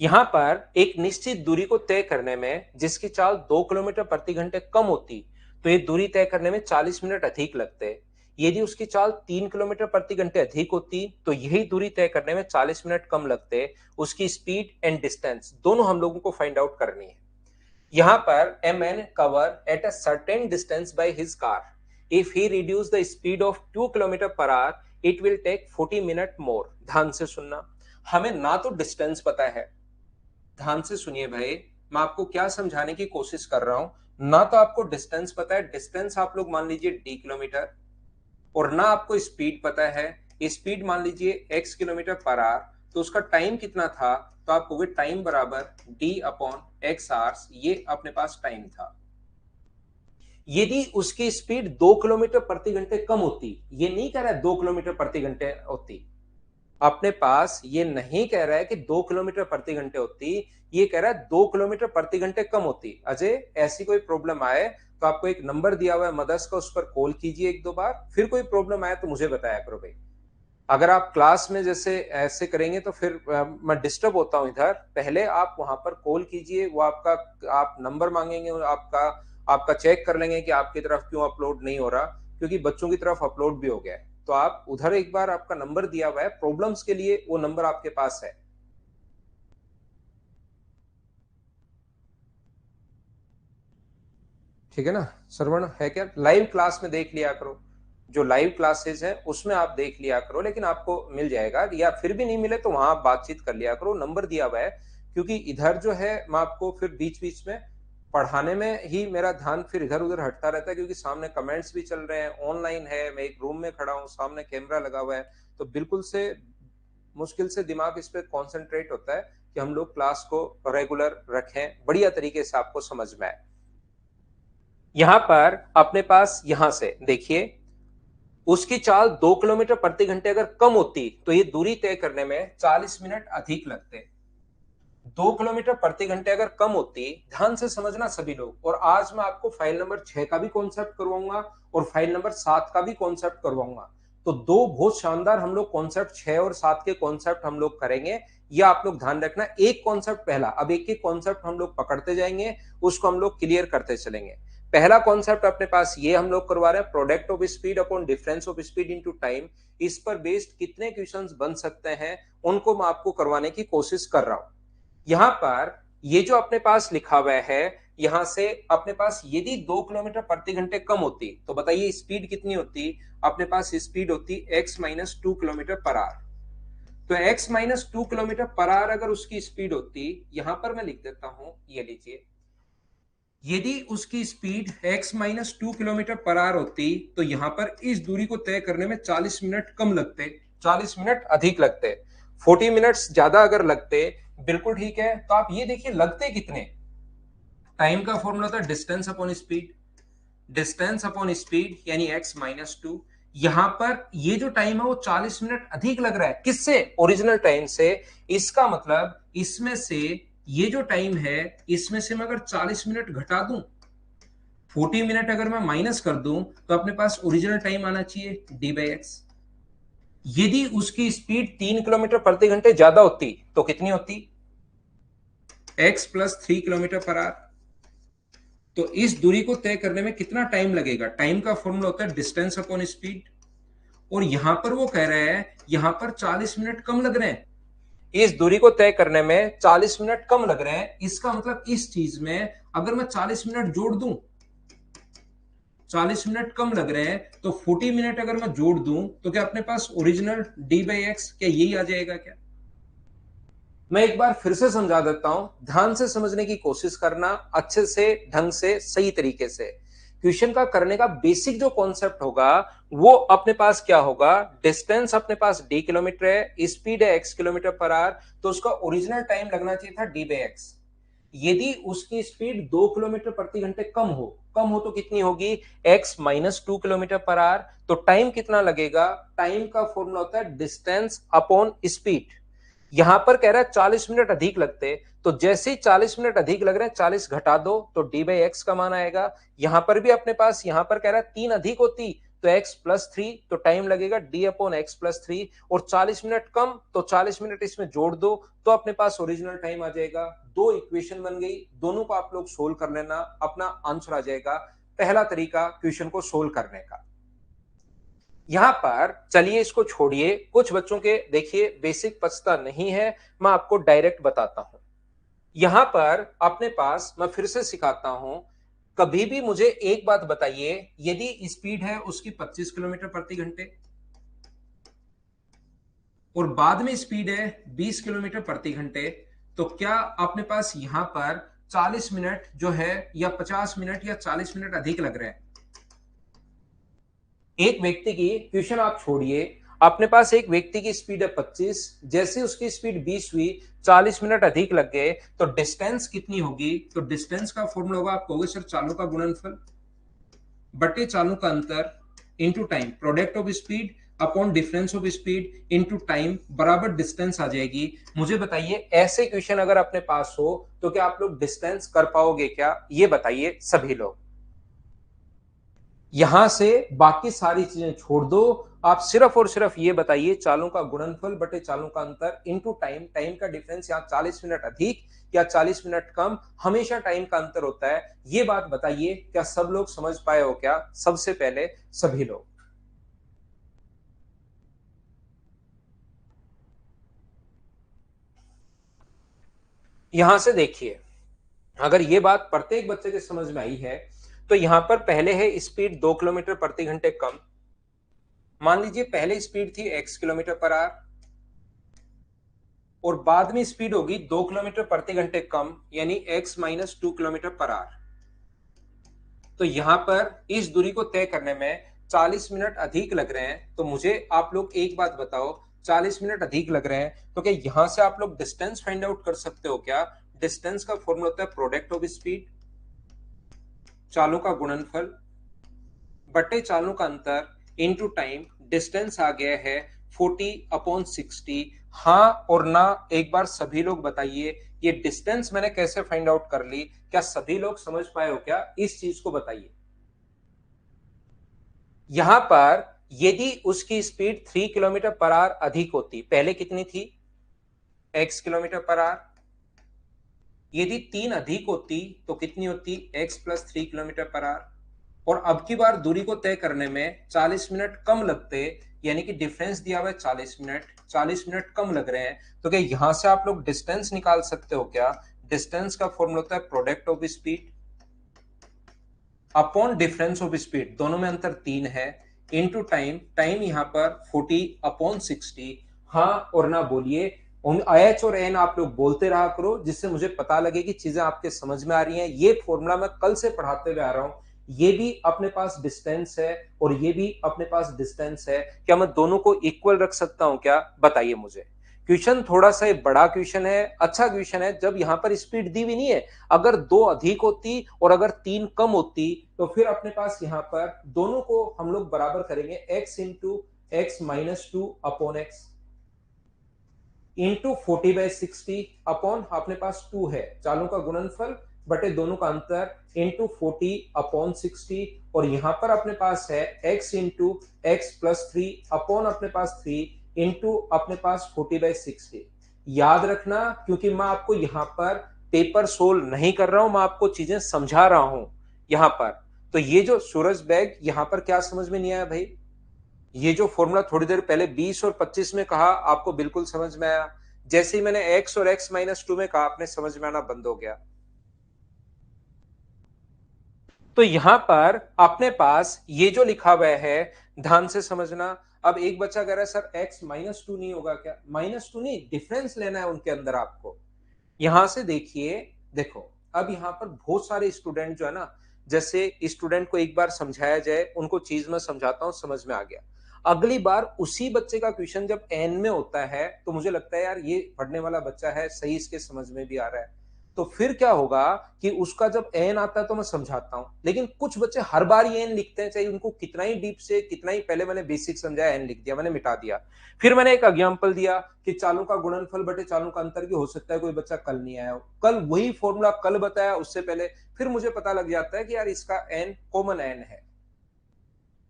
यहां पर एक निश्चित दूरी को तय करने में जिसकी चाल 2 किलोमीटर प्रति घंटे कम होती, तो ये दूरी तय करने में 40 मिनट अधिक लगते। यदि उसकी चाल 3 किलोमीटर प्रति घंटे अधिक होती तो यही दूरी तय करने में 40 मिनट कम लगते। उसकी स्पीड एंड डिस्टेंस दोनों हम लोगों को फाइंड आउट करनी है। यहाँ पर a man cover at a certain distance by his car. If he reduce the speed of 2 kilometre per hour, it will take 40 minute more. ध्यान से सुनना, हमें ना तो डिस्टेंस पता है, ध्यान से सुनिए भाई, मैं आपको क्या समझाने की कोशिश कर रहा हूं। ना तो आपको डिस्टेंस पता है, डिस्टेंस आप लोग मान लीजिए d किलोमीटर, और ना आपको स्पीड पता है, स्पीड मान लीजिए x किलोमीटर पर आवर, तो उसका टाइम कितना था, तो आप कहोगे टाइम बराबर d अपॉन x आवर्स, ये अपने पास टाइम था। यदि उसकी स्पीड 2 किलोमीटर प्रति घंटे कम होती, ये नहीं कह रहा है 2 किलोमीटर प्रति घंटे होती, अपने पास ये नहीं कह रहा है कि 2 किलोमीटर प्रति घंटे होती, ये कह रहा है 2 किलोमीटर प्रति घंटे कम होती। अजय, ऐसी कोई प्रॉब्लम आए तो आपको एक नंबर दिया हुआ है मदर्स का, उस पर कॉल कीजिए 1-2 बार, फिर कोई प्रॉब्लम आए तो मुझे बताया करो भाई। अगर आप क्लास में जैसे ऐसे करेंगे तो फिर मैं डिस्टर्ब होता हूं इधर। पहले आप वहां पर कॉल कीजिए, वो आपका, आप नंबर मांगेंगे, आपका आपका चेक कर लेंगे कि आपकी तरफ क्यों अपलोड नहीं हो रहा, क्योंकि बच्चों की तरफ अपलोड भी हो गया है। तो आप उधर एक बार, आपका नंबर दिया हुआ है प्रॉब्लम्स के लिए, वो नंबर आपके पास है। ठीक है ना? श्रवण है क्या? लाइव क्लास में देख लिया करो, जो लाइव क्लासेस है उसमें आप देख लिया करो, लेकिन आपको मिल जाएगा, या फिर भी नहीं मिले तो वहां आप बातचीत कर लिया करो, नंबर दिया हुआ है। क्योंकि इधर जो है मैं आपको फिर बीच बीच में पढ़ाने में ही मेरा ध्यान फिर इधर उधर हटता रहता है, क्योंकि सामने कमेंट्स भी चल रहे हैं, ऑनलाइन है, मैं एक रूम में खड़ा हूँ, सामने कैमरा लगा हुआ है, तो बिल्कुल से मुश्किल से दिमाग इस पे कॉन्सेंट्रेट होता है कि हम लोग क्लास को रेगुलर रखें, बढ़िया तरीके से आपको समझ में आए। यहां पर अपने पास, यहां से देखिए, उसकी चाल 2 किलोमीटर प्रति घंटे अगर कम होती तो ये दूरी तय करने में 40 मिनट अधिक लगते। 2 किलोमीटर प्रति घंटे अगर कम होती, ध्यान से समझना सभी लोग, और आज मैं आपको फाइल नंबर 6 का भी कॉन्सेप्ट करवाऊंगा और फाइल नंबर 7 का भी कॉन्सेप्ट करवाऊंगा। तो दो बहुत शानदार हम लोग कॉन्सेप्ट 6 और 7 के कॉन्सेप्ट हम लोग करेंगे। ये आप लोग ध्यान रखना, एक कॉन्सेप्ट पहला, अब एक एक कॉन्सेप्ट हम लोग पकड़ते जाएंगे, उसको हम लोग क्लियर करते चलेंगे। पहला कॉन्सेप्ट अपने पास ये हम लोग करवा रहे हैं, product of speed upon difference of speed into time. इस पर बेस्ड कितने क्वेश्चंस बन सकते हैं, उनको मैं आपको करवाने की कोशिश कर रहा हूं। यहां पर ये जो अपने पास लिखा हुआ है, यहां से अपने पास यदि 2 किलोमीटर प्रति घंटे कम होती तो बताइए स्पीड कितनी होती। अपने पास स्पीड होती x minus 2 kilometre per hour. तो x minus 2 kilometre per hour अगर उसकी स्पीड होती, यहां पर मैं लिख देता हूं, ये लीजिए, यदि उसकी speed x minus 2 kilometre per hour होती तो यहां पर इस दूरी को तय करने में 40 मिनट कम लगते, 40 मिनट अधिक लगते, 40 मिनट्स ज्यादा अगर लगते। बिल्कुल ठीक है, तो आप ये देखिए लगते कितने। टाइम का फॉर्मूला था distance upon speed, distance upon speed यानी x माइनस 2। यहां पर ये जो टाइम है वो 40 मिनट अधिक लग रहा है, किससे? ओरिजिनल टाइम से। इसका मतलब इसमें से ये जो टाइम है, इसमें से मैं अगर 40 मिनट घटा दूं, 40 मिनट अगर मैं माइनस कर दूं, तो अपने पास ओरिजिनल टाइम आना चाहिए डी बाई एक्स। यदि उसकी स्पीड 3 किलोमीटर प्रति घंटे ज्यादा होती तो कितनी होती? x plus 3 kilometre per hour. तो इस दूरी को तय करने में कितना टाइम लगेगा? टाइम का फॉर्मूला होता है डिस्टेंस अपॉन स्पीड, और यहां पर वो कह रहा है यहां पर 40 मिनट कम लग रहे हैं। इस दूरी को तय करने में 40 मिनट कम लग रहे हैं, इसका मतलब इस चीज में अगर मैं 40 मिनट जोड़ दूं, 40 मिनट कम लग रहे हैं, तो 40 मिनट अगर मैं जोड़ दूं तो क्या अपने पास ओरिजिनल डी बाई एक्स क्या यही आ जाएगा क्या? मैं एक बार फिर से समझा देता हूं, ध्यान से समझने की कोशिश करना, अच्छे से, ढंग से, सही तरीके से। क्वेश्चन का करने का बेसिक जो कॉन्सेप्ट होगा वो अपने पास क्या होगा? डिस्टेंस अपने पास डी किलोमीटर है, स्पीड है एक्स किलोमीटर पर आवर, तो उसका ओरिजिनल टाइम लगना चाहिए था डी बाई एक्स। यदि उसकी स्पीड 2 किलोमीटर प्रति घंटे कम हो तो कितनी होगी? x minus 2 kilometre per hour. तो टाइम कितना लगेगा? टाइम का फॉर्मूला होता है डिस्टेंस अपॉन स्पीड। यहां पर कह रहा है 40 मिनट अधिक लगते, तो जैसे ही 40 मिनट अधिक लग रहे हैं 40 घटा दो तो डी बाई एक्स का मान आएगा। यहां पर भी अपने पास, यहां पर कह रहा है 3 अधिक होती तो x प्लस 3, तो टाइम लगेगा d अपॉन एक्स प्लस 3, और 40 मिनट कम तो 40 मिनट इसमें जोड़ दो तो अपने पास ओरिजिनल टाइम आ जाएगा। दो इक्वेशन बन गई, दोनों को आप लोग सोल्व कर लेना, अपना आंसर आ जाएगा। पहला तरीका क्वेश्चन को सोल्व करने का। यहां पर चलिए इसको छोड़िए, कुछ बच्चों के देखिए बेसिक पछता नहीं है, मैं आपको डायरेक्ट बताता हूं। यहां पर अपने पास मैं फिर से सिखाता हूं, कभी भी मुझे एक बात बताइए, यदि स्पीड है उसकी 25 किलोमीटर प्रति घंटे और बाद में स्पीड है 20 किलोमीटर प्रति घंटे, तो क्या अपने पास यहां पर 40 मिनट जो है या 50 मिनट या 40 मिनट अधिक लग रहे हैं? एक व्यक्ति की, क्वेश्चन आप छोड़िए, अपने पास एक व्यक्ति की स्पीड है 25, जैसे उसकी स्पीड 20 हुई, 40 मिनट अधिक लग गए, तो डिस्टेंस कितनी होगी? तो डिस्टेंस का फॉर्मूला होगा, आप कहोगे सर चालों का गुणनफल बटे चालों का अंतर into time, product of speed upon difference of speed into time बराबर डिस्टेंस आ जाएगी। मुझे बताइए ऐसे क्वेश्चन अगर अपने पास हो तो क्या आप लोग डिस्टेंस कर पाओगे क्या? ये बताइए सभी लोग। यहां से बाकी सारी चीजें छोड़ दो, आप सिर्फ और सिर्फ ये बताइए चालों का गुणनफल बटे चालों का अंतर इनटू टाइम, टाइम का डिफरेंस यहां 40 मिनट अधिक या 40 मिनट कम, हमेशा टाइम का अंतर होता है। ये बात बताइए, क्या सब लोग समझ पाए हो क्या? सबसे पहले सभी लोग यहां से देखिए, अगर ये बात प्रत्येक बच्चे के समझ में आई है, तो यहां पर पहले है स्पीड 2 किलोमीटर प्रति घंटे कम। मान लीजिए पहले स्पीड थी x किलोमीटर पर आवर और बाद में स्पीड होगी 2 किलोमीटर प्रति घंटे कम, यानी x minus 2 kilometre per hour. तो यहां पर इस दूरी को तय करने में 40 मिनट अधिक लग रहे हैं, तो मुझे आप लोग एक बात बताओ, 40 मिनट अधिक लग रहे हैं तो क्या यहां से आप लोग डिस्टेंस फाइंड आउट कर सकते हो क्या? डिस्टेंस का फॉर्मूला होता है प्रोडक्ट ऑफ स्पीड, चालों का गुणनफल बटे चालों का अंतर इनटू टाइम, डिस्टेंस आ गया है 40 अपॉन 60। हाँ और ना एक बार सभी लोग बताइए, ये डिस्टेंस मैंने कैसे फाइंड आउट कर ली? क्या सभी लोग समझ पाए हो क्या? इस चीज को बताइए। यहां पर यदि उसकी स्पीड 3 किलोमीटर पर आवर अधिक होती, पहले कितनी थी? x kilometre per hour. यदि 3 अधिक होती तो कितनी होती? x plus 3 kilometre per hour. और अब की बार दूरी को तय करने में 40 मिनट कम लगते, यानी कि डिफरेंस दिया हुआ है 40 मिनट, 40 मिनट कम लग रहे हैं, तो क्या यहां से आप लोग डिस्टेंस निकाल सकते हो क्या? डिस्टेंस का फॉर्मूला होता है product of speed upon difference of speed, दोनों में अंतर 3 है, इनटू टाइम, टाइम यहां पर 40 अपॉन 60। हाँ और ना बोलिए, उन एच और एन आप लोग बोलते रहा करो, जिससे मुझे पता लगे कि चीजें आपके समझ में आ रही हैं। ये फॉर्मूला मैं कल से पढ़ाते हुए आ रहा हूं, ये भी अपने पास डिस्टेंस है और ये भी अपने पास डिस्टेंस है, क्या मैं दोनों को इक्वल रख सकता हूं क्या? बताइए मुझे। क्वेश्चन थोड़ा सा बड़ा क्वेश्चन है, अच्छा क्वेश्चन है, जब यहां पर स्पीड दी हुई नहीं है, अगर 2 अधिक होती और अगर 3 कम होती, तो फिर अपने पास यहां पर दोनों को हम लोग बराबर करेंगे, x into x minus 2 upon x into 40/60 upon अपने पास 2 है, चालों का गुणनफल बटे दोनों का अंतर इंटू 40 अपॉन 60, और यहां पर अपने पास है x into x plus 3 upon अपने पास 3 इंटू अपने पास 40/60। याद रखना, क्योंकि मैं आपको यहां पर पेपर सोल्व नहीं कर रहा हूं, मैं आपको चीजें समझा रहा हूं। यहां पर। तो ये जो सूरज बैग यहां पर क्या समझ में नहीं आया भाई? ये जो फॉर्मूला थोड़ी देर पहले 20 और 25 में कहा आपको बिल्कुल समझ में आया। जैसे ही मैंने x और x माइनस 2 में कहा आपने समझ में आना बंद हो गया। तो यहां पर अपने पास ये जो लिखा हुआ है ध्यान से समझना। अब एक बच्चा कह रहा है सर x माइनस 2 नहीं होगा क्या? माइनस 2 नहीं, डिफरेंस लेना है उनके अंदर आपको। यहां से देखिए, देखो अब यहां पर बहुत सारे स्टूडेंट जो है ना, जैसे स्टूडेंट को एक बार समझाया जाए, उनको चीज में समझाता हूं, समझ में आ गया। अगली बार उसी बच्चे का क्वेश्चन जब एन में होता है तो मुझे लगता है यार ये पढ़ने वाला बच्चा है, सही इसके समझ में भी आ रहा है। तो फिर क्या होगा कि उसका जब एन आता है तो मैं समझाता हूं, लेकिन कुछ बच्चे हर बार ये एन लिखते हैं, चाहे उनको कितना ही डीप से कितना ही पहले मैंने बेसिक समझाया, एन लिख दिया, मैंने मिटा दिया। फिर मैंने एक एग्जांपल दिया कि चालों का गुणनफल बटे चालों का अंतर भी हो सकता है, कोई बच्चा कल नहीं आया हो, कल वही फॉर्मूला कल बताया उससे पहले, फिर मुझे पता लग जाता है कि यार इसका एन कॉमन एन है।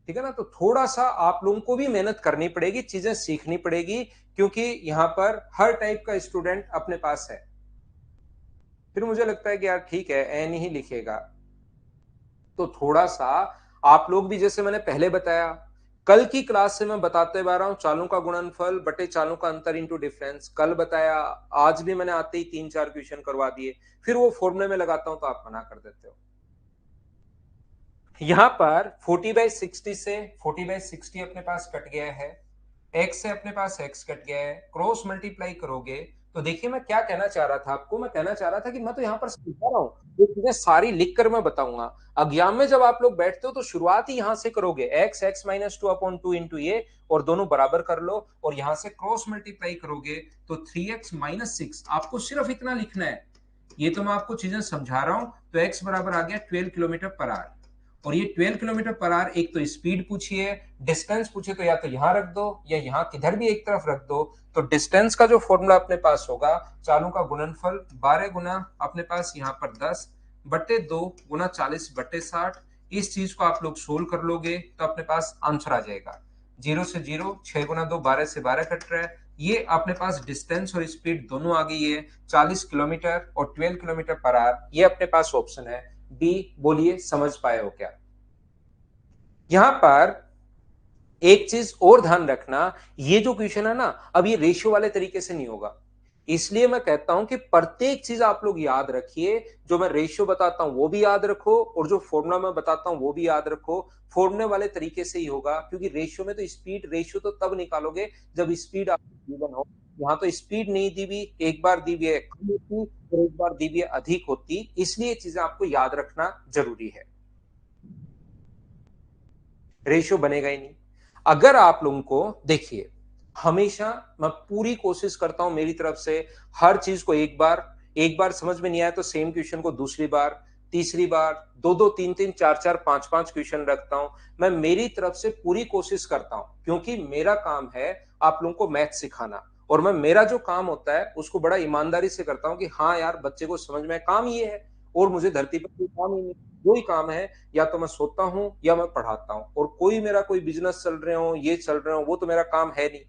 ठीक है ना? तो थोड़ा सा आप लोगों को भी मेहनत करनी पड़ेगी, चीजें सीखनी पड़ेगी, क्योंकि यहां पर हर टाइप का स्टूडेंट अपने पास है। फिर मुझे लगता है कि यार ठीक है एन ही लिखेगा। तो थोड़ा सा आप लोग भी, जैसे मैंने पहले बताया, कल की क्लास से मैं बताते आ रहा हूं चालों का गुणनफल बटे चालों का अंतर इंटू डिफरेंस, कल बताया, आज भी मैंने आते ही 3-4 क्वेश्चन करवा दिए, फिर वो फॉर्मूले में लगाता हूं तो आप मना कर देते हो। यहां पर 40/60 से 40/60 अपने पास कट गया है, x से अपने पास x कट गया है, क्रॉस मल्टीप्लाई करोगे तो देखिए मैं क्या कहना चाह रहा था आपको, मैं कहना चाह रहा था कि मैं तो यहां पर समझा रहा हूं, ये चीजें सारी लिख कर मैं बताऊंगा। एग्जाम में जब आप लोग बैठते हो तो शुरुआत ही यहां से करोगे, x माइनस 2/2 इंटू ये, और दोनों बराबर कर लो, और यहां से क्रॉस मल्टीप्लाई करोगे तो 3x-6, आपको सिर्फ इतना लिखना है। ये तो मैं आपको चीजें समझा रहा हूं। तो x बराबर आ गया 12 किलोमीटर पर आवर, और ये 12 किलोमीटर पर आवर, एक तो स्पीड पूछी है, डिस्टेंस पूछे तो या तो यहां रख दो या यहां किधर भी एक तरफ रख दो। तो डिस्टेंस का जो फॉर्मूला अपने पास होगा, चालों का गुणनफल 12 गुना अपने पास यहां पर 10 बट्टे 2 गुना 40 बट्टे 60। इस चीज को आप लोग सोल्व कर लोगे तो अपने पास आंसर आ जाएगा। 0 से 0, 6 गुना 2 12 से 12 कट रहा है, ये अपने पास डिस्टेंस और स्पीड दोनों आ गई है, 40 किलोमीटर और 12 किलोमीटर पर आवर, ये अपने पास ऑप्शन है बी। बोलिए समझ पाए हो क्या? यहां पर एक चीज और ध्यान रखना, ये जो क्वेश्चन है ना, अब ये रेशियो वाले तरीके से नहीं होगा, इसलिए मैं कहता हूं कि प्रत्येक चीज आप लोग याद रखिए। जो मैं रेशियो बताता हूं वो भी याद रखो, और जो फॉर्मूला मैं बताता हूं वो भी याद रखो। फॉर्मूले वाले तरीके से ही होगा, क्योंकि रेशियो में तो स्पीड रेशियो तो तब निकालोगे जब स्पीड आपको गिवन हो। यहाँ तो स्पीड नहीं दी हुई, एक बार दी हुई है कम होती और एक बार दी हुई है अधिक होती, इसलिए चीजें आपको याद रखना जरूरी है। रेशियो बनेगा ही नहीं। अगर आप लोगों को देखिए, हमेशा मैं पूरी कोशिश करता हूं मेरी तरफ से, हर चीज को एक बार समझ में नहीं आया तो सेम क्वेश्चन को दूसरी बार, तीसरी बार, दो दो तीन तीन चार चार पांच पांच क्वेश्चन रखता हूं। मैं मेरी तरफ से पूरी कोशिश करता हूं, क्योंकि मेरा काम है आप लोगों को मैथ सिखाना, और मैं मेरा जो काम होता है उसको बड़ा ईमानदारी से करता हूं कि हाँ यार बच्चे को समझ में काम ये है, और मुझे धरती पर कोई काम ही नहीं, वही काम है, या तो मैं सोता हूं या मैं पढ़ाता हूं, और कोई मेरा कोई बिजनेस चल रहे हो ये चल रहे हो वो तो मेरा काम है नहीं।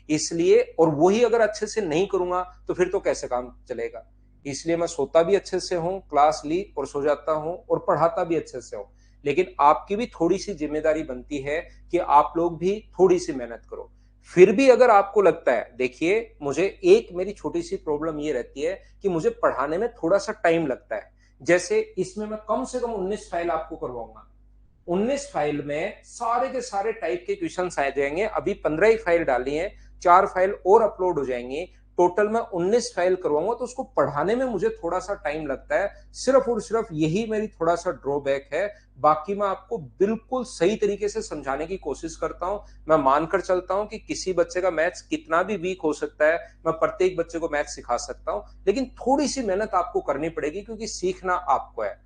इसलिए, और वही अगर अच्छे से नहीं करूंगा तो फिर तो कैसे काम चलेगा। इसलिए मैं सोता भी अच्छे से हूं, क्लास ली और सो जाता हूं, और पढ़ाता भी अच्छे से हूं। लेकिन आपकी भी थोड़ी सी जिम्मेदारी बनती है कि आप लोग भी थोड़ी सी मेहनत करो। फिर भी अगर आपको लगता है, देखिए मुझे एक मेरी छोटी सी प्रॉब्लम ये रहती है कि मुझे पढ़ाने में थोड़ा सा टाइम लगता है। जैसे इसमें मैं कम से कम 19 फाइल आपको करवाऊंगा, 19 फाइल में सारे के सारे टाइप के क्वेश्चन आ जाएंगे, अभी 15 ही फाइल डाली है, 4 फाइल और अपलोड हो जाएंगी, टोटल में 19 फाइल करवाऊंगा, तो उसको पढ़ाने में मुझे थोड़ा सा टाइम लगता है, सिर्फ और सिर्फ यही मेरी थोड़ा सा ड्रॉबैक है। बाकी मैं आपको बिल्कुल सही तरीके से समझाने की कोशिश करता हूं। मैं मानकर चलता हूं कि किसी बच्चे का मैथ्स कितना भी वीक हो सकता है, मैं प्रत्येक बच्चे को मैथ्स सिखा सकता हूं, लेकिन थोड़ी सी मेहनत आपको करनी पड़ेगी, क्योंकि सीखना आपको है।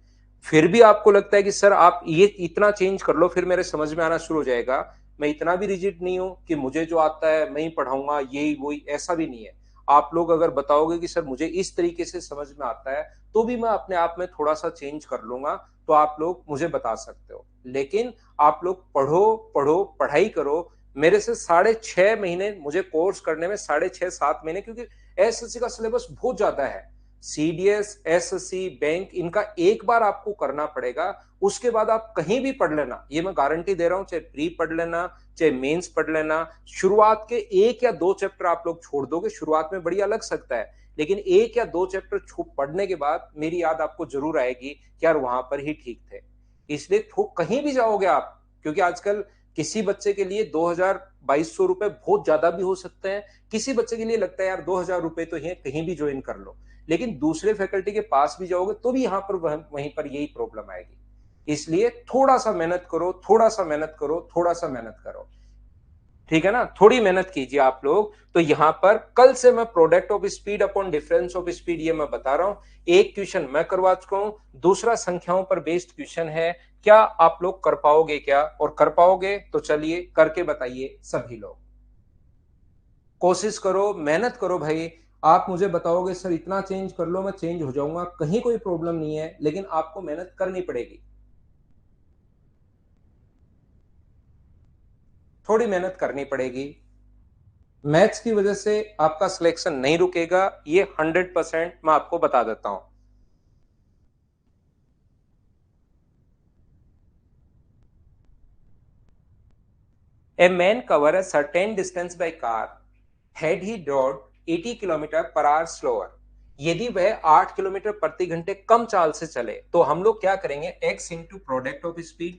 फिर भी आपको लगता है कि सर आप ये इतना चेंज कर लो फिर मेरे समझ में आना शुरू हो जाएगा, मैं इतना भी रिजिड नहीं हूं कि मुझे जो आता है मैं ही पढ़ाऊंगा, यही वही, ऐसा भी नहीं है। आप लोग अगर बताओगे कि सर मुझे इस तरीके से समझ में आता है, तो भी मैं अपने आप में थोड़ा सा चेंज कर लूंगा, तो आप लोग मुझे बता सकते हो। लेकिन आप लोग पढ़ो पढ़ो, पढ़ाई करो। मेरे से 6.5 महीने मुझे कोर्स करने में, 6.5-7 महीने, क्योंकि एसएससी का सिलेबस बहुत ज्यादा है। सीडीएस, एसएससी, बैंक, इनका एक बार आपको करना पड़ेगा। उसके बाद आप कहीं भी पढ़ लेना, ये मैं गारंटी दे रहा हूं, चाहे प्री पढ़ लेना, चाहे मेंस पढ़ लेना, शुरुआत के 1 या 2 चैप्टर आप लोग छोड़ दोगे, शुरुआत में बढ़िया लग सकता है, लेकिन 1 या 2 चैप्टर पढ़ने के बाद मेरी याद आपको जरूर आएगी कि यार वहां पर ही ठीक थे। इसलिए कहीं भी जाओगे आप, क्योंकि आजकल किसी बच्चे के लिए 2000-2200 रुपए बहुत ज्यादा भी हो सकते हैं, किसी बच्चे के लिए लगता है यार 2000 रुपए तो है, कहीं भी ज्वाइन कर लो, लेकिन दूसरे फैकल्टी के पास भी जाओगे तो भी यहाँ पर वहीं पर यही प्रॉब्लम आएगी। इसलिए थोड़ा सा मेहनत करो, थोड़ा सा मेहनत करो, थोड़ा सा मेहनत करो, ठीक है ना, थोड़ी मेहनत कीजिए आप लोग। तो यहां पर कल से मैं product of speed upon difference of speed ये मैं बता रहा हूं। एक क्वेश्चन मैं करवा चुका हूं, दूसरा संख्याओं पर बेस्ड क्वेश्चन है। क्या आप लोग कर पाओगे क्या? और कर पाओगे तो चलिए करके बताइए सभी लोग। कोशिश करो, मेहनत करो भाई। आप मुझे बताओगे सर इतना चेंज कर लो, मैं चेंज हो जाऊंगा, कहीं कोई प्रॉब्लम नहीं है, लेकिन आपको मेहनत करनी पड़ेगी, थोड़ी मेहनत करनी पड़ेगी। मैथ्स की वजह से आपका सिलेक्शन नहीं रुकेगा, ये 100% मैं आपको बता देता हूं। A man cover a certain distance by car had he drove 80 kilometre per hour slower. यदि वह 8 किलोमीटर प्रति घंटे कम चाल से चले तो हम लोग क्या करेंगे, x into product of speed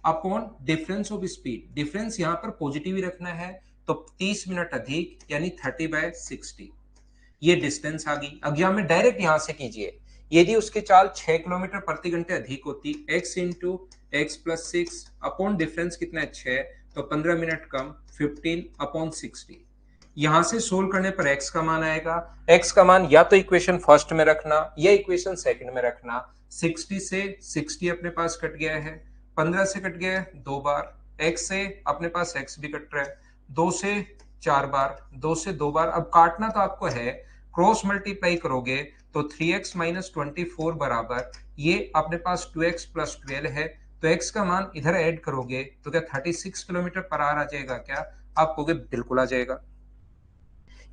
upon difference of speed. Difference यहां पर पॉजिटिव ही रखना है, तो 30 मिनट अधिक यानी 30/60, ये डिस्टेंस आ गई। अब यहां में डायरेक्ट यहां से कीजिए, यदि उसकी चाल 6 किलोमीटर प्रति घंटे अधिक होती, x into x plus 6 upon difference कितना है 6, तो 15 मिनट कम 15/60। यहां से सोल्व करने पर x का मान आएगा। x का मान या तो इक्वेशन फर्स्ट में रखना या इक्वेशन सेकंड में रखना। 60 से 60 अपने पास कट गया है, 15 से कट गया है 2 बार, x से अपने पास x भी कट रहा है, 2 से 4 बार, 2 से 2 बार। अब काटना तो आपको है, क्रॉस मल्टीप्लाई करोगे तो 3x माइनस 24 बराबर ये अपने पास 2x प्लस 12 है, तो x का मान इधर ऐड करोगे तो क्या 36 किलोमीटर पर आवर आ जाएगा क्या? आप कहोगे बिल्कुल आ जाएगा।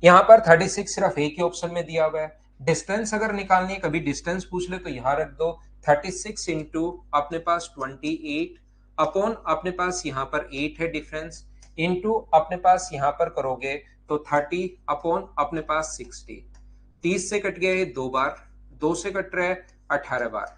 यहाँ पर 36 सिर्फ एक ही ऑप्शन में दिया हुआ है। डिस्टेंस अगर निकालनी है, कभी डिस्टेंस पूछ ले तो यहाँ रख दो, 36 इंटू अपने पास 28 अपॉन अपने पास यहाँ पर 8 है डिफरेंस, इंटू अपने पास यहाँ पर करोगे तो 30 अपॉन अपने पास 60। 30 से कट गया है 2 बार, 2 से कट रहा है 18 बार,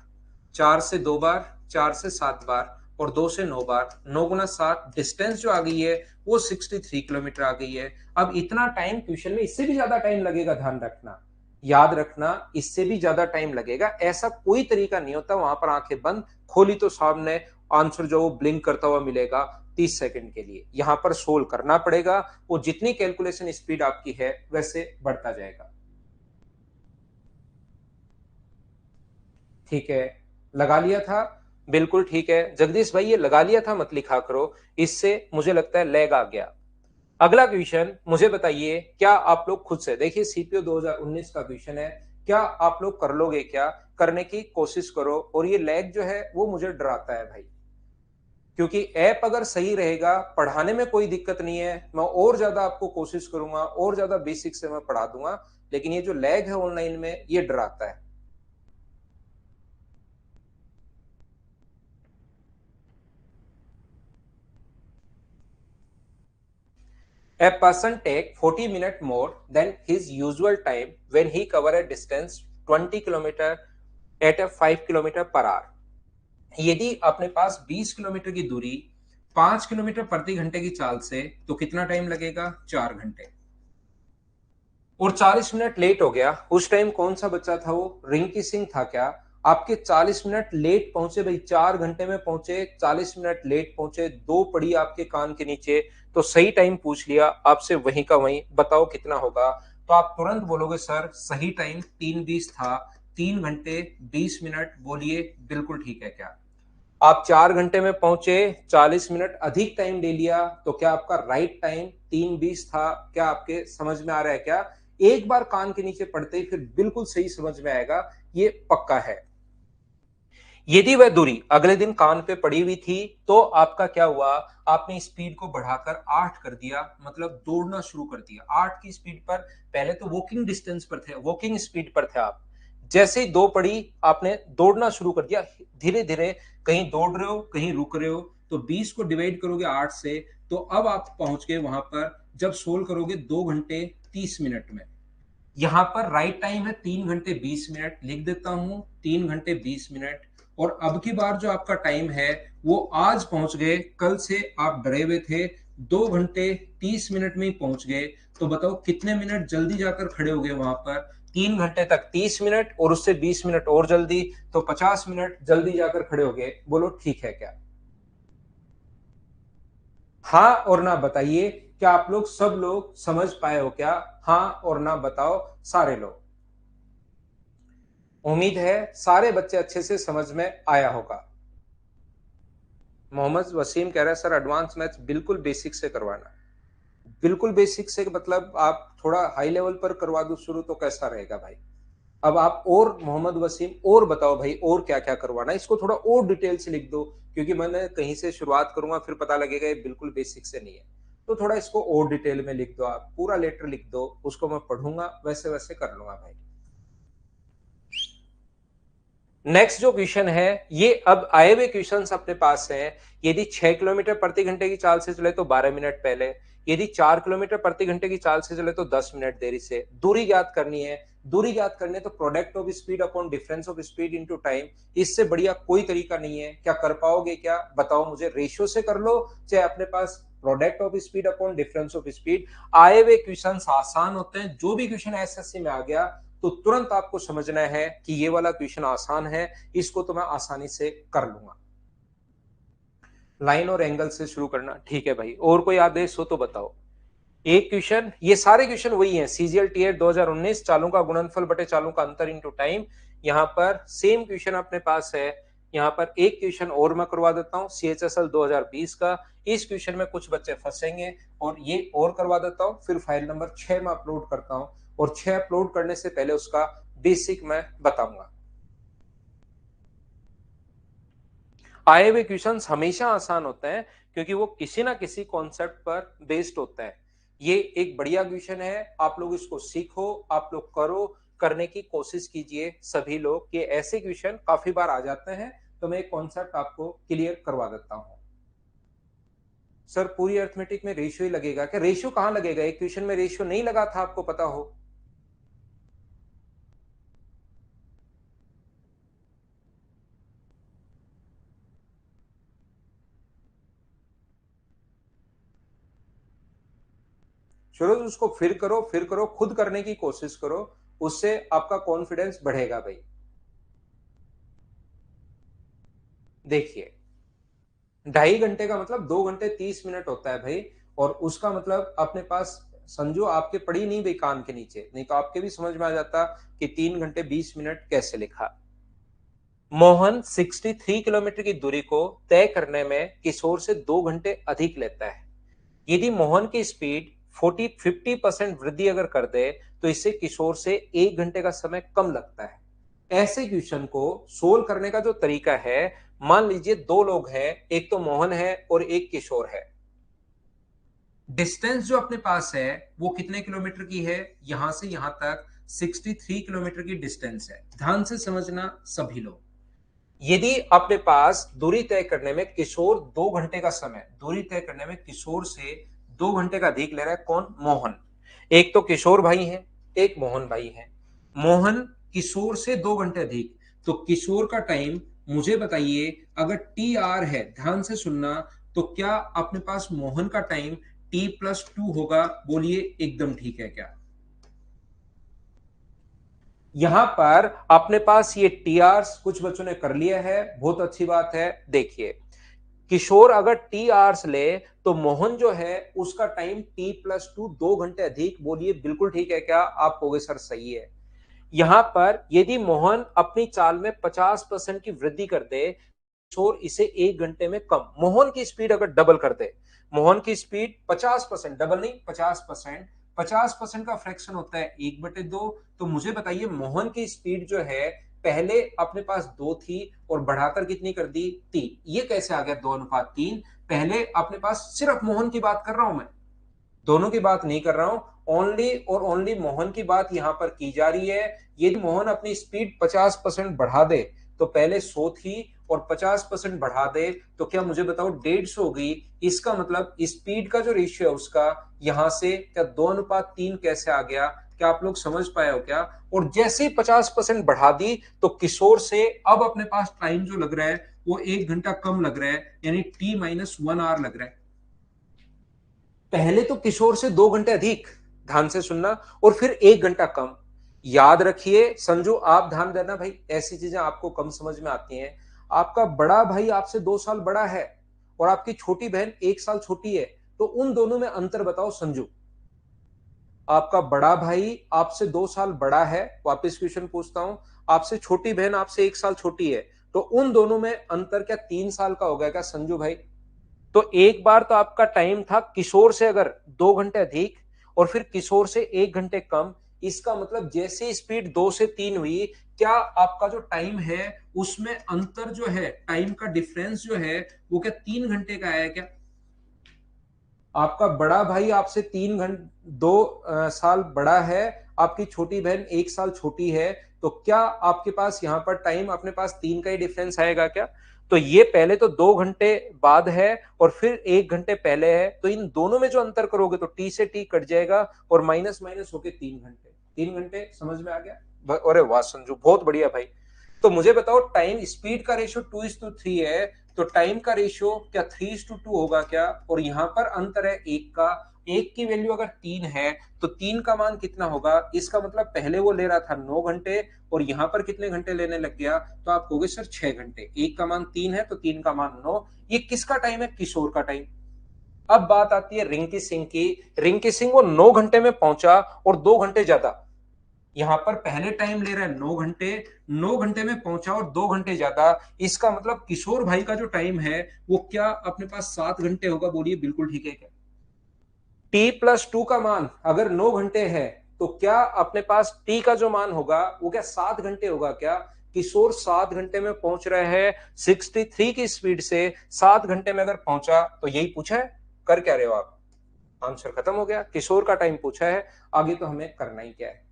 4 से 2 बार, 4 से 7 बार और 2 से 9 बार, 9 गुना 7, डिस्टेंस जो आ गई है वो 63 किलोमीटर आ गई है। अब इतना टाइम क्वेश्चन में, इससे भी ज्यादा टाइम लगेगा, ध्यान रखना, याद रखना, इससे भी ज्यादा टाइम लगेगा। ऐसा कोई तरीका नहीं होता, वहां पर आंखें बंद खोली तो सामने आंसर जो वो ब्लिंक करता हुआ मिलेगा 30 सेकंड के लिए। यहां पर सोल्व करना पड़ेगा, वो जितनी कैलकुलेशन स्पीड आपकी है वैसे बढ़ता जाएगा। ठीक है, लगा लिया था, बिल्कुल ठीक है जगदीश भाई, ये लगा लिया था मत लिखा करो, इससे मुझे लगता है लैग आ गया। अगला क्वेश्चन मुझे बताइए, क्या आप लोग खुद से देखिए, सीपीओ 2019 का क्वेश्चन है, क्या आप लोग कर लोगे क्या? करने की कोशिश करो। और ये लैग जो है वो मुझे डराता है भाई, क्योंकि ऐप अगर सही रहेगा, पढ़ाने में कोई दिक्कत नहीं है, मैं और ज्यादा आपको कोशिश करूंगा, और ज्यादा बेसिक से मैं पढ़ा दूंगा, लेकिन ये जो लैग है ऑनलाइन में ये डराता है। A person take 40 minutes more than his usual time when he cover a distance 20 kilometre at a 5 kilometre per hour. यदि अपने पास 20 किलोमीटर की दूरी 5 किलोमीटर प्रति घंटे की चाल से, तो कितना टाइम लगेगा? 4 घंटे। और 40 मिनट लेट हो गया, उस टाइम कौन सा बच्चा था वो? रिंकी सिंह था क्या? आपके 40 मिनट लेट पहुंचे भाई, 4 घंटे में पहुंचे, 40 मिनट लेट पहुंचे, 2 पड़ी आपके कान के नीचे, तो सही टाइम पूछ लिया आपसे, वहीं का वहीं बताओ कितना होगा? तो आप तुरंत बोलोगे सर सही टाइम 3:20 था, 3 घंटे 20 मिनट, बोलिए बिल्कुल ठीक है क्या? आप 4 घंटे में पहुंचे, 40 मिनट अधिक टाइम ले लिया, तो क्या आपका राइट टाइम 3:20 था? क्या आपके समझ में आ रहा है क्या? एक बार कान के नीचे पड़ते ही फिर बिल्कुल सही समझ में आएगा, ये पक्का है। यदि वह दूरी अगले दिन कान पे पड़ी हुई थी तो आपका क्या हुआ, आपने स्पीड को बढ़ाकर 8 कर दिया, मतलब दौड़ना शुरू कर दिया 8 की स्पीड पर। पहले तो वॉकिंग डिस्टेंस पर थे, वॉकिंग स्पीड पर थे आप, जैसे ही 2 पड़ी आपने दौड़ना शुरू कर दिया धीरे धीरे, कहीं दौड़ रहे हो कहीं रुक रहे हो, तो 20 को डिवाइड करोगे 8 से, तो अब आप पहुंच गए वहां पर, जब सोल्व करोगे 2 घंटे 30 मिनट में। यहाँ पर राइट टाइम है 3 घंटे 20 मिनट, लिख देता हूं 3 घंटे 20 मिनट। और अब की बार जो आपका टाइम है वो आज पहुंच गए, कल से आप डरे हुए थे, 2 घंटे 30 मिनट में ही पहुंच गए। तो बताओ कितने मिनट जल्दी जाकर खड़े हो गए वहां पर, 3 घंटे तक 30 मिनट और उससे 20 मिनट और जल्दी, तो 50 मिनट जल्दी जाकर खड़े हो गए। बोलो ठीक है क्या? हाँ और ना बताइए, क्या आप लोग सब लोग समझ पाए हो क्या? हाँ और ना बताओ सारे लोग। उम्मीद है सारे बच्चे अच्छे से समझ में आया होगा। मोहम्मद वसीम कह रहा है सर एडवांस मैथ्स बिल्कुल बेसिक से करवाना। बिल्कुल बेसिक से मतलब आप थोड़ा हाई लेवल पर करवा दो शुरू तो कैसा रहेगा भाई? अब आप और मोहम्मद वसीम और बताओ भाई और क्या क्या करवाना है, इसको थोड़ा और डिटेल से लिख दो, क्योंकि मैंने कहीं से शुरुआत करूंगा फिर पता लगेगा ये बिल्कुल बेसिक से नहीं है। तो थोड़ा इसको और डिटेल में लिख दो, आप पूरा लेटर लिख दो, उसको मैं पढ़ूंगा वैसे वैसे कर लूंगा भाई। नेक्स्ट जो क्वेश्चन है, ये अब आए हुए क्वेश्चन अपने पास हैं। यदि 6 किलोमीटर प्रति घंटे की चाल से चले तो 12 मिनट पहले, यदि 4 किलोमीटर प्रति घंटे की चाल से चले तो 10 मिनट देरी से। दूरी ज्ञात करनी है, दूरी ज्ञात करनी है तो product of speed upon difference of speed into time, इससे बढ़िया कोई तरीका नहीं है। क्या कर पाओगे क्या? बताओ मुझे, रेशियो से कर लो चाहे अपने पास product of speed upon difference of speed. आए हुए क्वेश्चन आसान होते हैं, जो भी क्वेश्चन एसएससी में आ गया तो तुरंत आपको समझना है कि ये वाला क्वेश्चन आसान है, इसको तो मैं आसानी से कर लूंगा। लाइन और एंगल से शुरू करना, ठीक है भाई। और कोई आदेश हो तो बताओ। एक क्वेश्चन, ये सारे क्वेश्चन वही हैं, सीजीएल टीएट 2019, चालों का गुणनफल बटे चालों का अंतर इनटू टाइम। यहाँ पर सेम क्वेश्चन अपने पास है। यहाँ पर एक क्वेश्चन और मैं करवा देता हूँ सीएचएसएल 2020 का। इस क्वेश्चन में कुछ बच्चे फंसेंगे और ये और करवा देता हूँ, फिर फाइल नंबर 6 में अपलोड करता हूँ, और 6 अपलोड करने से पहले उसका बेसिक मैं बताऊंगा। आए हुए क्वेश्चंस हमेशा आसान होते हैं क्योंकि वो किसी ना किसी कॉन्सेप्ट पर बेस्ड होता है। ये एक बढ़िया क्वेश्चन है, आप लोग इसको सीखो, आप लोग करो, करने की कोशिश कीजिए सभी लोग। ये ऐसे क्वेश्चन काफी बार आ जाते हैं, तो मैं एक कॉन्सेप्ट आपको क्लियर करवा देता हूं। सर पूरी अर्थमेटिक में रेशियो ही लगेगा क्या? रेशियो कहां लगेगा? एक क्वेश्चन में रेशियो नहीं लगा था, आपको पता हो। चलो तो उसको फिर करो, फिर करो, खुद करने की कोशिश करो, उससे आपका कॉन्फिडेंस बढ़ेगा भाई। देखिए 2.5 घंटे का मतलब 2 घंटे 30 मिनट होता है भाई, और उसका मतलब अपने पास समझो आपके पड़ी नहीं भाई कान के नीचे, नहीं तो आपके भी समझ में आ जाता कि 3 घंटे 20 मिनट कैसे लिखा। मोहन 63 किलोमीटर की दूरी को तय करने में किशोर से 2 घंटे अधिक लेता है। यदि मोहन की स्पीड 50% वृद्धि अगर कर दे तो इससे किशोर से 1 घंटे का समय कम लगता है। ऐसे क्वेश्चन को सोल्व करने का जो तरीका है, मान लीजिए दो लोग हैं, एक तो मोहन है और एक किशोर है। डिस्टेंस जो अपने पास है वो कितने किलोमीटर की है? यहां से यहां तक 63 किलोमीटर की डिस्टेंस है। ध्यान से समझना सभी लोग। यदि अपने पास दूरी तय करने में किशोर 2 घंटे का समय, दूरी तय करने में किशोर से 2 घंटे का अधिक ले रहा है, कौन? मोहन। एक तो किशोर भाई है, एक मोहन भाई है। मोहन किशोर से 2 घंटे अधिक, तो किशोर का टाइम मुझे बताइए, अगर टी आर है, ध्यान से सुनना, तो क्या अपने पास मोहन का टाइम T+2 होगा? बोलिए एकदम ठीक है क्या? यहां पर अपने पास ये टी आर कुछ बच्चों ने कर लिया है, बहुत अच्छी बात है। देखिए किशोर अगर टी आवर्स ले तो मोहन जो है उसका टाइम T+2 2 घंटे अधिक। बोलिए बिल्कुल ठीक है क्या? आप कहोगे सर सही है। यहां पर यदि मोहन अपनी चाल में 50% की वृद्धि कर दे, किशोर इसे 1 घंटे में कम। मोहन की स्पीड अगर डबल कर दे, मोहन की स्पीड 50%, डबल नहीं 50%, 50% का फ्रैक्शन होता है 1/2। तो मुझे बताइए मोहन की स्पीड जो है पहले अपने पास 2 थी और बढ़ाकर कितनी कर दी 3। ये कैसे आ गया 2:3? पहले अपने पास सिर्फ मोहन की बात कर रहा हूं मैं, दोनों की बात नहीं कर रहा हूं, ओनली और ओनली मोहन की बात यहां पर की जा रही है। यदि मोहन अपनी स्पीड 50% बढ़ा दे तो पहले 100 थी और 50% बढ़ा दे तो क्या मुझे बताओ 150 हो गई। इसका मतलब स्पीड का जो रेशियो है उसका यहां से क्या 2:3 कैसे आ गया? क्या आप लोग समझ पाए हो क्या? और जैसे ही 50% बढ़ा दी तो किशोर से अब अपने पास टाइम जो लग रहा है वो 1 घंटा कम लग रहा है, यानी T-1 आवर लग रहा है। पहले तो किशोर से 2 घंटे अधिक, ध्यान से सुनना, और फिर 1 घंटा कम। याद रखिए संजू, आप ध्यान देना भाई, ऐसी चीजें आपको कम समझ में आती हैं। आपका बड़ा भाई आपसे 2 साल बड़ा है और आपकी छोटी बहन 1 साल छोटी है, तो उन दोनों में अंतर बताओ संजू। आपका बड़ा भाई आपसे 2 साल बड़ा है, वापस क्वेश्चन पूछता हूं, आपसे छोटी बहन आपसे 1 साल छोटी है, तो उन दोनों में अंतर क्या 3 साल का हो गया क्या संजू भाई? तो एक बार तो आपका टाइम था किशोर से अगर 2 घंटे अधिक और फिर किशोर से 1 घंटे कम। इसका मतलब जैसे स्पीड 2 से 3 हुई, क्या आपका जो टाइम है उसमें अंतर जो है, टाइम का डिफरेंस जो है वो क्या 3 घंटे का आया क्या? आपका बड़ा भाई आपसे 3 घंटे 2 साल बड़ा है, आपकी छोटी बहन 1 साल छोटी है, तो क्या आपके पास यहाँ पर टाइम अपने पास 3 का ही डिफरेंस आएगा क्या? तो ये पहले तो 2 घंटे बाद है और फिर 1 घंटे पहले है, तो इन दोनों में जो अंतर करोगे तो टी से टी कट जाएगा और माइनस माइनस होके 3 घंटे। 3 घंटे समझ में आ गया? अरे वाह संजू, बहुत बढ़िया भाई। तो मुझे बताओ टाइम स्पीड का रेशियो 2:3 है, तो टाइम का रेशियो क्या 3:2 होगा क्या? और यहां पर अंतर है 1 का, 1 की वैल्यू अगर 3 है तो 3 का मान कितना होगा? इसका मतलब पहले वो ले रहा था 9 घंटे और यहां पर कितने घंटे लेने लग गया? तो आप कहोगे सर 6 घंटे, 1 का मान 3 है तो 3 का मान 9। ये किसका टाइम है? किशोर का टाइम। अब बात आती है रिंकी सिंह की। रिंकी सिंह वो 9 घंटे में पहुंचा और 2 घंटे ज्यादा, यहां पर पहले टाइम ले रहा है 9 घंटे, 9 घंटे में पहुंचा और 2 घंटे ज्यादा। इसका मतलब किशोर भाई का जो टाइम है वो क्या अपने पास 7 घंटे होगा? बोलिए बिल्कुल ठीक है क्या? T+2 का मान अगर 9 घंटे है तो क्या अपने पास T का जो मान होगा वो क्या 7 घंटे होगा क्या? किशोर 7 घंटे में पहुंच रहे हैं 63 की स्पीड से, 7 घंटे में अगर पहुंचा तो यही पूछा है। कर क्या रहे हो आप? आंसर खत्म हो गया, किशोर का टाइम पूछा है, आगे तो हमें करना ही क्या है।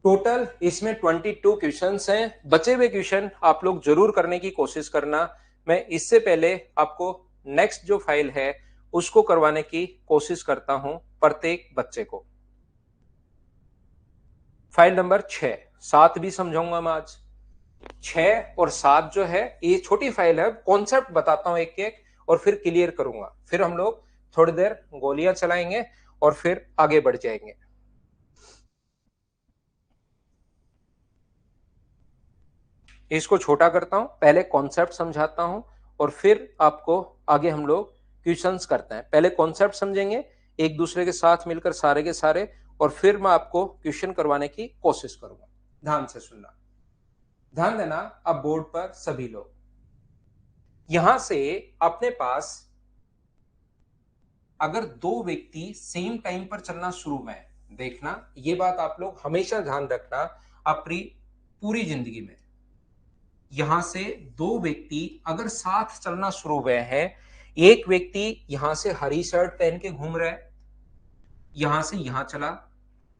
टोटल इसमें 22 क्वेश्चंस हैं। बचे हुए क्वेश्चन आप लोग जरूर करने की कोशिश करना। मैं इससे पहले आपको नेक्स्ट जो फाइल है उसको करवाने की कोशिश करता हूं प्रत्येक बच्चे को। फाइल नंबर 6, 7 भी समझाऊंगा मैं आज। 6 और 7 जो है ये छोटी फाइल है, कॉन्सेप्ट बताता हूं एक एक और फिर क्लियर करूंगा। फिर हम लोग थोड़ी देर गोलियां चलाएंगे और फिर आगे बढ़ जाएंगे। इसको छोटा करता हूं, पहले कॉन्सेप्ट समझाता हूं और फिर आपको आगे हम लोग क्वेश्चंस करते हैं। पहले कॉन्सेप्ट समझेंगे एक दूसरे के साथ मिलकर सारे के सारे, और फिर मैं आपको क्वेश्चन करवाने की कोशिश करूंगा। ध्यान से सुनना, ध्यान देना। अब बोर्ड पर सभी लोग, यहां से अपने पास अगर दो व्यक्ति सेम टाइम पर चलना शुरू में, देखना ये बात आप लोग हमेशा ध्यान रखना अपनी पूरी जिंदगी में। यहां से दो व्यक्ति अगर साथ चलना शुरू हुए हैं, एक व्यक्ति यहां से हरी शर्ट पहन के घूम रहा है, यहां से यहां चला,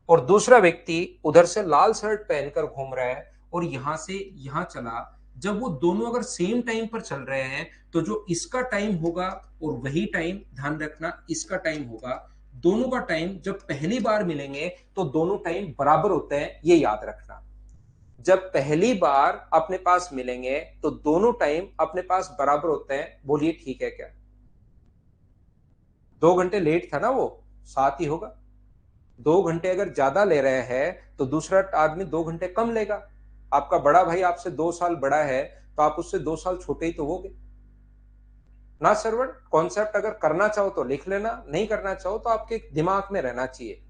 और दूसरा व्यक्ति उधर से लाल शर्ट पहनकर घूम रहा है और यहां से यहां चला। जब वो दोनों अगर सेम टाइम पर चल रहे हैं तो जो इसका टाइम होगा और वही टाइम, ध्यान रखना, इसका टाइम होगा, दोनों का टाइम जब पहली बार मिलेंगे तो दोनों टाइम बराबर होते हैं, ये याद रखना। जब पहली बार अपने पास मिलेंगे तो दोनों टाइम अपने पास बराबर होते हैं। बोलिए ठीक है क्या? 2 घंटे लेट था ना वो, 7 ही होगा। 2 घंटे अगर ज्यादा ले रहे हैं तो दूसरा आदमी 2 घंटे कम लेगा। आपका बड़ा भाई आपसे 2 साल बड़ा है तो आप उससे 2 साल छोटे ही तो होगे ना सरवण। कॉन्सेप्ट अगर करना चाहो तो लिख लेना, नहीं करना चाहो तो आपके दिमाग में रहना चाहिए।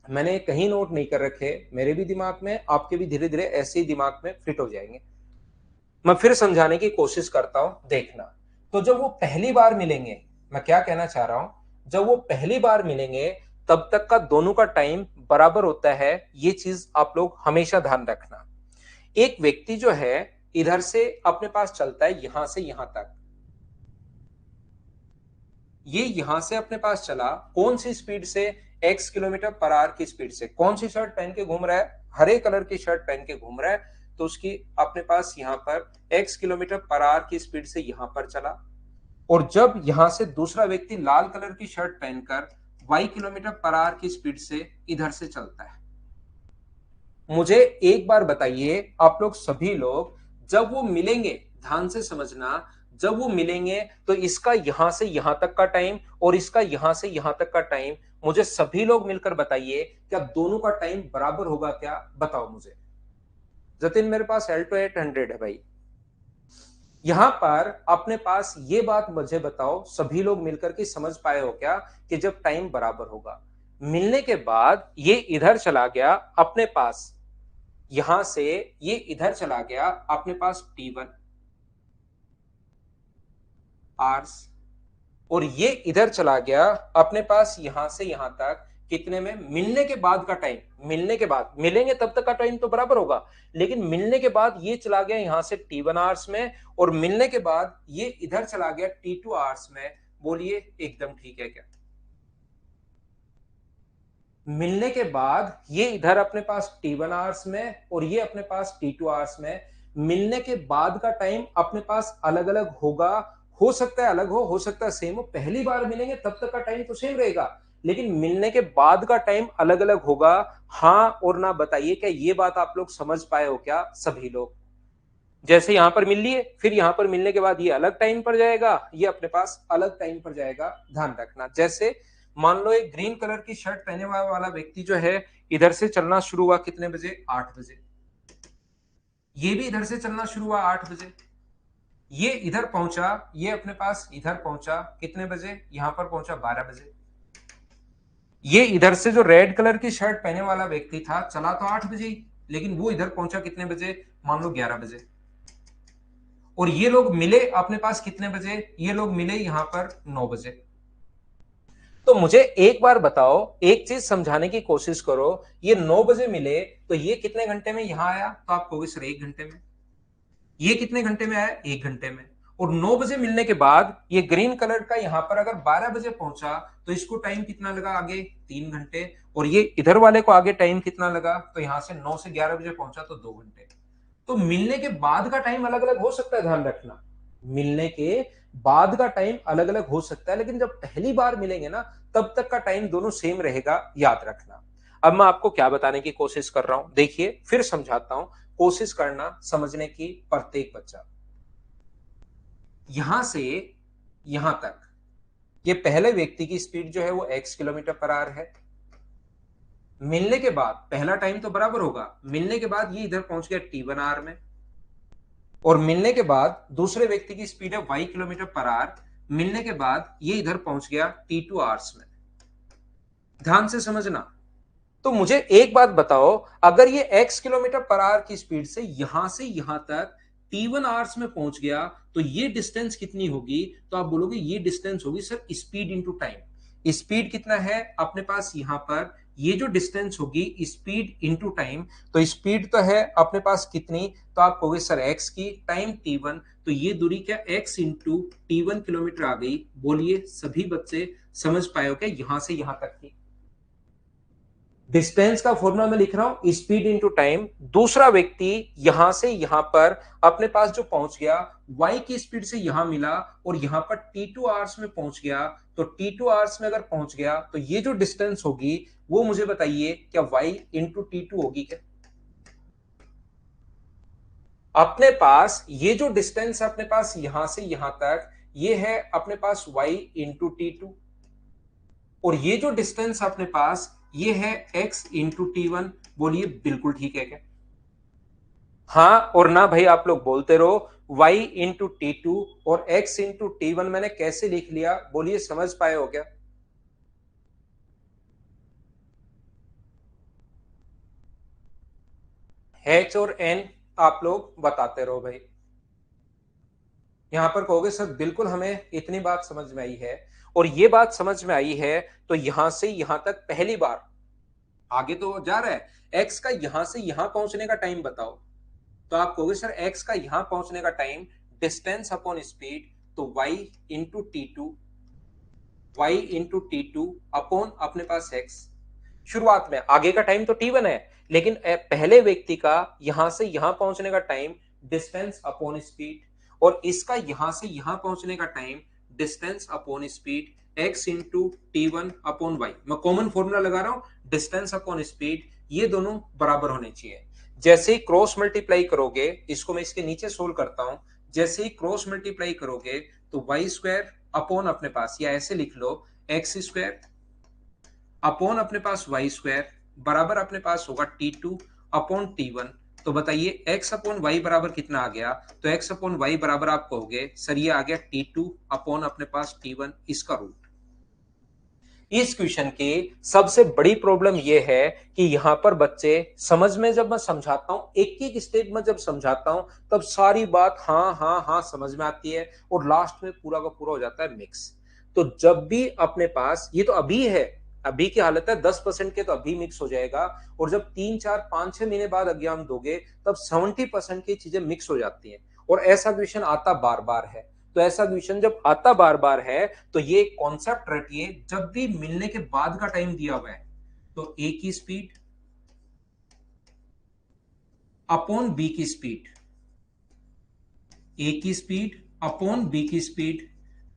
मैंने कहीं नोट नहीं कर रखे, मेरे भी दिमाग में, आपके भी धीरे धीरे ऐसे ही दिमाग में फिट हो जाएंगे। मैं फिर समझाने की कोशिश करता हूं, देखना। तो जब वो पहली बार मिलेंगे, मैं क्या कहना चाह रहा हूं, जब वो पहली बार मिलेंगे तब तक का दोनों का टाइम बराबर होता है। ये चीज आप लोग हमेशा ध्यान रखना। एक व्यक्ति जो है इधर से अपने पास चलता है, यहां से यहां तक, ये यहां से अपने पास चला कौन सी स्पीड से? x किलोमीटर पर आवर की स्पीड से। कौन सी शर्ट पहन के घूम रहा है? हरे कलर की शर्ट पहन के घूम रहा है, तो उसकी अपने पास यहां पर x किलोमीटर पर आवर की स्पीड से यहां पर चला। और जब यहां से दूसरा व्यक्ति लाल कलर की शर्ट पहनकर y किलोमीटर पर आवर की स्पीड से इधर से चलता है। मुझे एक बार बताइए आप लोग सभी लोग, जब वो मिलेंगे, ध्यान से समझना, जब वो मिलेंगे तो इसका यहां से यहां तक का टाइम और इसका यहां से यहां तक का टाइम, मुझे सभी लोग मिलकर बताइए क्या दोनों का टाइम बराबर होगा क्या? बताओ मुझे। जतिन मेरे पास एल्टो 800 है भाई। यहां पर अपने पास ये बात मुझे बताओ सभी लोग मिलकर के समझ पाए हो क्या कि जब टाइम बराबर होगा, मिलने के बाद ये इधर चला गया अपने पास, यहां से ये इधर चला गया अपने पास T1 आवर्स, और ये इधर चला गया अपने पास यहां से यहां तक कितने में? मिलने के बाद का टाइम, मिलने के बाद, मिलेंगे तब तक का टाइम तो बराबर होगा, लेकिन मिलने के बाद ये चला गया यहां से T1 आवर्स में, और मिलने के बाद ये इधर चला गया T2 आवर्स में। बोलिए एकदम ठीक है क्या? मिलने के बाद ये इधर अपने पास T1 आवर्स में और ये अपने पास T2 आवर्स में। मिलने के बाद का टाइम अपने पास अलग अलग होगा, हो सकता है अलग हो सकता है सेम हो। पहली बार मिलेंगे तब तक का टाइम तो सेम रहेगा, लेकिन मिलने के बाद का टाइम अलग अलग होगा। हाँ और ना बताइए क्या ये बात आप लोग समझ पाए हो क्या सभी लोग? जैसे यहां पर मिल लिए, फिर यहां पर मिलने के बाद ये अलग टाइम पर जाएगा, ये अपने पास अलग टाइम पर जाएगा, ध्यान रखना। जैसे मान लो एक ग्रीन कलर की शर्ट पहने वाला व्यक्ति जो है इधर से चलना शुरू हुआ कितने बजे? 8 बजे। ये भी इधर से चलना शुरू हुआ 8 बजे। ये इधर पहुंचा, ये अपने पास इधर पहुंचा कितने बजे? यहां पर पहुंचा 12 बजे। ये इधर से जो रेड कलर की शर्ट पहने वाला व्यक्ति था चला तो 8 बजे ही, लेकिन वो इधर पहुंचा कितने बजे? मान लो 11 बजे। और ये लोग मिले अपने पास कितने बजे? ये लोग मिले यहां पर 9 बजे। तो मुझे एक बार बताओ, एक चीज समझाने की कोशिश करो, ये 9 बजे मिले तो ये कितने घंटे में यहां आया? तो आप कहोगे सर 1 घंटे में। ये कितने घंटे में आया? 1 घंटे में। और 9 बजे मिलने के बाद ये ग्रीन कलर का यहां पर अगर 12 बजे पहुंचा तो इसको टाइम कितना लगा आगे? 3 घंटे। और ये इधर वाले को आगे टाइम कितना लगा? तो यहां से 9 से 11 बजे पहुंचा तो 2 घंटे। तो मिलने के बाद का टाइम अलग अलग हो सकता है, ध्यान रखना। मिलने के बाद का टाइम अलग अलग हो सकता है, लेकिन जब पहली बार मिलेंगे ना तब तक का टाइम दोनों सेम रहेगा, याद रखना। अब मैं आपको क्या बताने की कोशिश कर रहा हूं, देखिए फिर समझाता हूं, कोशिश करना समझने की प्रत्येक बच्चा। यहां से यहां तक ये पहले व्यक्ति की स्पीड जो है वो x किलोमीटर पर आवर है। मिलने के बाद पहला टाइम तो बराबर होगा, मिलने के बाद ये इधर पहुंच गया T1 आवर में, और मिलने के बाद दूसरे व्यक्ति की स्पीड है y किलोमीटर पर आवर। मिलने के बाद ये इधर पहुंच गया T2 आवर्स में। ध्यान से समझना। तो मुझे एक बात बताओ, अगर ये x किलोमीटर पर आवर की स्पीड से यहां तक T1 आवर्स में पहुंच गया तो ये डिस्टेंस कितनी होगी? तो आप बोलोगे ये डिस्टेंस होगी sir speed into time. Speed कितना है अपने पास यहां पर? ये जो डिस्टेंस होगी स्पीड इंटू टाइम, तो स्पीड तो है अपने पास कितनी? तो आप कहोगे सर x की, टाइम T1, तो ये दूरी क्या x इंटू T1 किलोमीटर आ गई। बोलिए सभी बच्चे समझ पाए हो क्या यहां से यहां तक की डिस्टेंस का फॉर्मूला मैं लिख रहा हूं स्पीड इंटू टाइम। दूसरा व्यक्ति यहां से यहां पर अपने पास जो पहुंच गया y की स्पीड से यहां मिला और यहां पर T2 आवर्स में पहुंच गया, तो T2 आवर्स में अगर पहुंच गया तो ये जो डिस्टेंस होगी वो मुझे बताइए क्या y इंटू T2 होगी क्या? अपने पास ये जो डिस्टेंस अपने पास यहां से यहां तक ये है अपने पास y इंटू T2, और ये जो डिस्टेंस अपने पास ये है x इंटू T1। बोलिए बिल्कुल ठीक है क्या? हाँ और ना भाई आप लोग बोलते रहो। y इंटू T2 और x इंटू T1 मैंने कैसे लिख लिया? बोलिए समझ पाए हो क्या? h और n आप लोग बताते रहो भाई। यहां पर कहोगे सर बिल्कुल हमें इतनी बात समझ में आई है, और ये बात समझ में आई है तो यहां से यहां तक पहली बार आगे तो जा रहा है, एक्स का यहां से यहां पहुंचने का टाइम बताओ। तो आप कहोगे सर एक्स का यहां पहुंचने का टाइम डिस्टेंस अपॉन स्पीड, तो y into T two, Y into T two upon अपने पास एक्स। शुरुआत में आगे का टाइम तो t1 है, लेकिन पहले व्यक्ति का यहां से यहां पहुंचने का टाइम डिस्टेंस अपॉन स्पीड, और इसका यहां से यहां पहुंचने का time distance upon speed x into T one upon Y. मैं कॉमन फॉर्मूला लगा रहा हूं, डिस्टेंस अपॉन स्पीड, ये दोनों बराबर होने चाहिए। जैसे ही क्रॉस मल्टीप्लाई करोगे, इसको मैं इसके नीचे सोल्व करता हूं, जैसे ही क्रॉस मल्टीप्लाई करोगे तो वाई स्क्वायर अपॉन अपने पास, या ऐसे लिख लो एक्स स्क्वायर अपॉन अपने पास वाई स्क्वायर बराबर अपने पास होगा T two upon T one. तो बताइए x अपॉन वाई बराबर कितना आ गया? तो x अपॉन वाई बराबर आप कहोगे सर ये आ गया टी टू अपॉन अपने पास टी वन, इसका रूट। इस क्वेश्चन की सबसे बड़ी प्रॉब्लम यह है कि यहां पर बच्चे समझ में, जब मैं समझाता हूं एक एक स्टेप में जब समझाता हूं, तब सारी बात हाँ हाँ हाँ समझ में आती है, और लास्ट में पूरा का पूरा हो जाता है मिक्स। तो जब भी अपने पास, ये तो अभी है, अभी की हालत है, 10% के तो अभी मिक्स हो जाएगा, और जब 3 4 5 6 महीने बाद एग्जाम दोगे तब 70% की चीजें मिक्स हो जाती हैं, और ऐसा क्वेश्चन आता बार बार है। तो ऐसा क्वेश्चन जब आता बार बार है, तो ये कॉन्सेप्ट रखिए, जब भी मिलने के बाद का टाइम दिया हुआ है तो ए की स्पीड अपॉन बी की स्पीड, ए की स्पीड अपॉन बी की स्पीड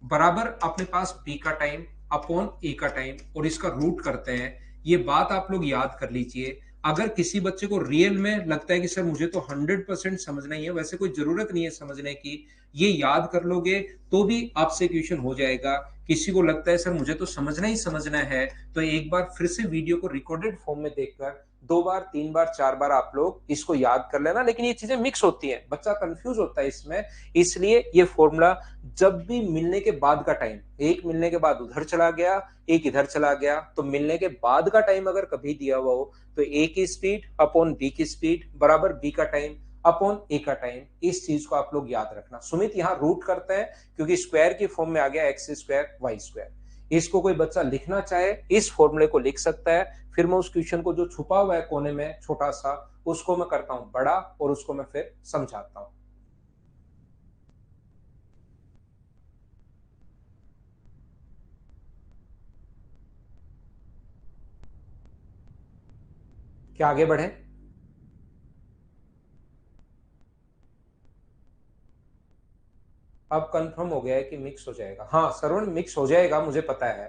बराबर अपने पास बी का टाइम अपॉन ए का टाइम, और इसका रूट करते हैं। ये बात आप लोग याद कर लीजिए। अगर किसी बच्चे को रियल में लगता है कि सर मुझे तो 100% समझना ही है, वैसे कोई जरूरत नहीं है समझने की, ये याद कर लोगे तो भी आपसे क्वेश्चन हो जाएगा। किसी को लगता है सर मुझे तो समझना ही समझना है, तो एक बार फिर से वीडियो को रिकॉर्डेड फॉर्म में देखकर 2 बार 3 बार 4 बार आप लोग इसको याद कर लेना। लेकिन ये चीजें मिक्स होती हैं, बच्चा कंफ्यूज होता है इसमें, इसलिए ये फॉर्मूला जब भी मिलने के बाद का टाइम, एक मिलने के बाद उधर चला गया, एक इधर चला गया, तो मिलने के बाद का टाइम अगर कभी दिया हुआ हो तो ए की स्पीड अपॉन बी की स्पीड बराबर बी का टाइम अपॉन ए का टाइम, इस चीज को आप लोग याद रखना। सुमित यहां रूट करते हैं क्योंकि स्क्वायर की फॉर्म में आ गया एक्स स्क्वायर वाई स्क्वायर। इसको कोई बच्चा लिखना चाहे इस फॉर्मूले को लिख सकता है, फिर मैं उस क्वेश्चन को जो छुपा हुआ है कोने में छोटा सा, उसको मैं करता हूं बड़ा, और उसको मैं फिर समझाता हूं। क्या आगे बढ़े? अब कंफर्म हो गया है कि मिक्स हो जाएगा। हाँ सरवण, मिक्स हो जाएगा मुझे पता है,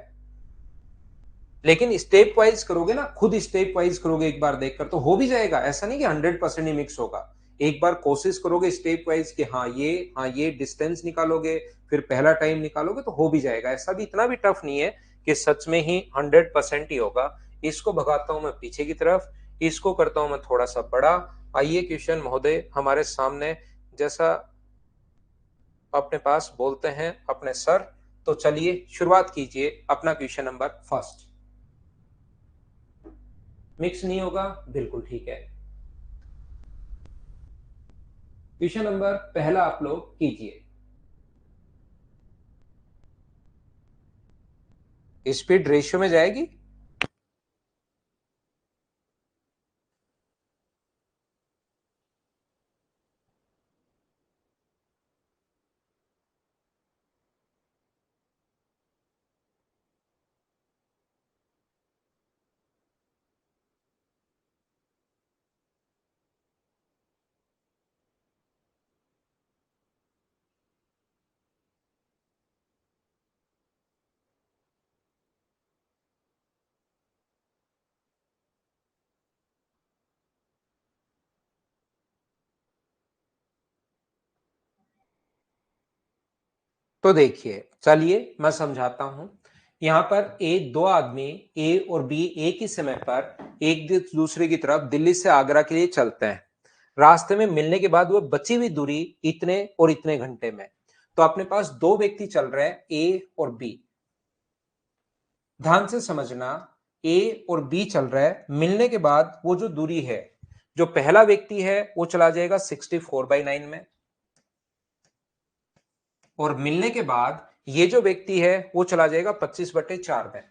लेकिन स्टेप वाइज करोगे ना, खुद स्टेप वाइज करोगे, एक बार देखकर तो हो भी जाएगा। ऐसा नहीं कि 100% ही मिक्स होगा। एक बार कोशिश करोगे स्टेप वाइज कि हाँ ये डिस्टेंस निकालोगे, फिर पहला टाइम निकालोगे तो हो भी जाएगा। ऐसा भी इतना भी टफ नहीं है कि सच में ही 100% ही होगा। इसको भगाता हूं मैं पीछे की तरफ, इसको करता हूं मैं थोड़ा सा बड़ा। आइए क्वेश्चन महोदय हमारे सामने, जैसा अपने पास बोलते हैं अपने सर, तो चलिए शुरुआत कीजिए अपना क्वेश्चन नंबर फर्स्ट। मिक्स नहीं होगा, बिल्कुल ठीक है। क्वेश्चन नंबर पहला आप लोग कीजिए। स्पीड रेशियो में जाएगी। तो देखिए, चलिए मैं समझाता हूं। यहां पर एक दो आदमी ए और बी एक ही समय पर एक दूसरे की तरफ दिल्ली से आगरा के लिए चलते हैं। रास्ते में मिलने के बाद वो बची हुई दूरी इतने और इतने घंटे में। तो अपने पास दो व्यक्ति चल रहे हैं ए और बी। ध्यान से समझना, ए और बी चल रहा है, मिलने के बाद वो जो दूरी है, जो पहला व्यक्ति है वो चला जाएगा 64/9 में, और मिलने के बाद ये जो व्यक्ति है वो चला जाएगा 25/4 में।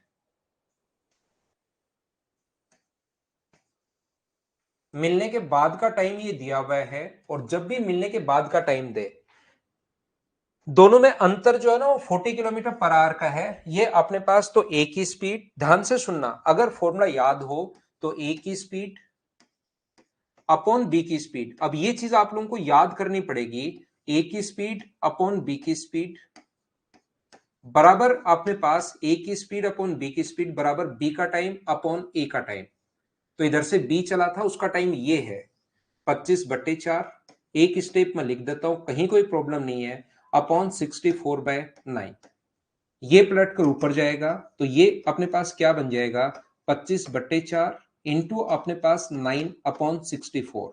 मिलने के बाद का टाइम ये दिया हुआ है और जब भी मिलने के बाद का टाइम दे, दोनों में अंतर जो है ना वो 40 किलोमीटर पर आवर का है। ये अपने पास तो ए की स्पीड, ध्यान से सुनना, अगर फॉर्मूला याद हो तो ए की स्पीड अपॉन बी की स्पीड। अब ये चीज आप लोगों को याद करनी पड़ेगी, ए की स्पीड अपॉन बी की स्पीड बराबर अपने पास ए की स्पीड अपॉन बी की स्पीड बराबर बी का टाइम अपॉन ए का टाइम। तो इधर से बी चला था उसका टाइम ये है 25/4। एक स्टेप में लिख देता हूं, कहीं कोई प्रॉब्लम नहीं है, अपॉन 64/9। ये पलट कर ऊपर जाएगा तो ये अपने पास क्या बन जाएगा, 25/4 इंटू अपने पास 9/64।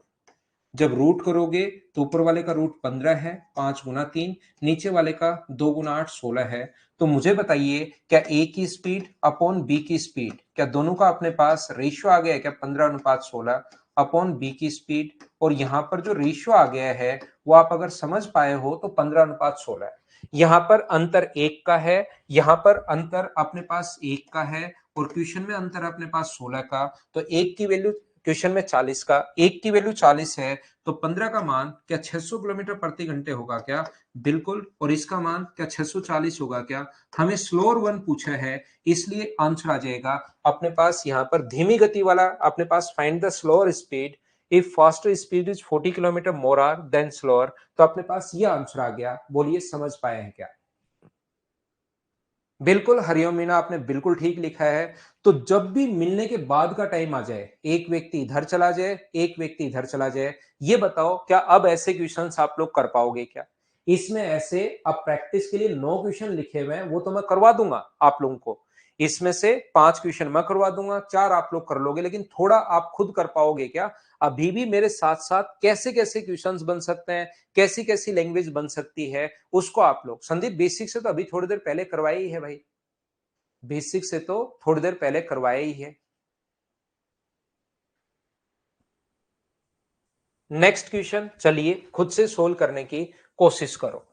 जब रूट करोगे तो ऊपर वाले का रूट 15 है, 5 × 3, नीचे वाले का 2 × 8 16 है। तो मुझे बताइए क्या ए की स्पीड अपॉन बी की स्पीड, क्या दोनों का अपने पास रेशियो आ गया है क्या, 15:16 अपॉन बी की स्पीड। और यहां पर जो रेशियो आ गया है वो आप अगर समझ पाए हो तो 15:16 है। यहां पर अंतर एक का है, यहां पर अंतर अपने पास एक का है और क्वेश्चन में अंतर अपने पास 16 का। तो एक की वैल्यू क्वेश्चन में 40 का, एक की वैल्यू 40 है तो 15 का मान क्या 600 किलोमीटर प्रति घंटे होगा क्या, बिल्कुल। और इसका मान क्या 640 होगा क्या। हमें स्लोअर वन पूछा है इसलिए आंसर आ जाएगा अपने पास यहां पर धीमी गति वाला। अपने पास find the slower speed if faster speed is 40 kilometre more hour than slower. तो अपने पास ये आंसर आ गया। बोलिए समझ पाए हैं क्या। बिल्कुल हरिओम मीना, आपने बिल्कुल ठीक लिखा है। तो जब भी मिलने के बाद का टाइम आ जाए, एक व्यक्ति इधर चला जाए एक व्यक्ति इधर चला जाए, ये बताओ क्या अब ऐसे क्वेश्चंस आप लोग कर पाओगे क्या। इसमें ऐसे अब प्रैक्टिस के लिए 9 क्वेश्चन लिखे हुए हैं, वो तो मैं करवा दूंगा आप लोगों को। इसमें से 5 क्वेश्चन मैं करवा दूंगा, 4 आप लोग कर लोगे, लेकिन थोड़ा आप खुद कर पाओगे क्या। अभी भी मेरे साथ साथ कैसे कैसे क्वेश्चंस बन सकते हैं, कैसी कैसी लैंग्वेज बन सकती है, उसको आप लोग संदीप बेसिक से तो अभी थोड़ी देर पहले करवाया ही है भाई। बेसिक से तो थोड़ी देर पहले करवाया ही है। नेक्स्ट क्वेश्चन चलिए खुद से सोल्व करने की कोशिश करो।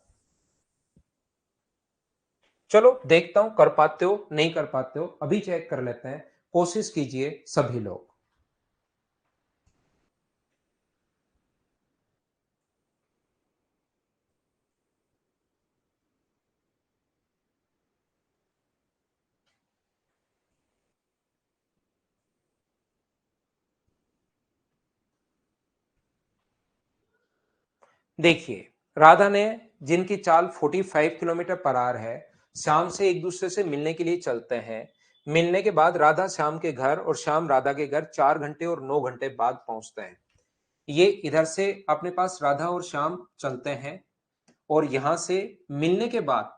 चलो देखता हूं कर पाते हो नहीं कर पाते हो, अभी चेक कर लेते हैं। कोशिश कीजिए सभी लोग। देखिए, राधा ने, जिनकी चाल 45 किलोमीटर पर आवर है, शाम से एक दूसरे से मिलने के लिए चलते हैं। मिलने के बाद राधा श्याम के घर और श्याम राधा के घर 4 घंटे और 9 घंटे बाद पहुंचते हैं। ये इधर से अपने पास राधा और श्याम चलते हैं और यहां से मिलने के बाद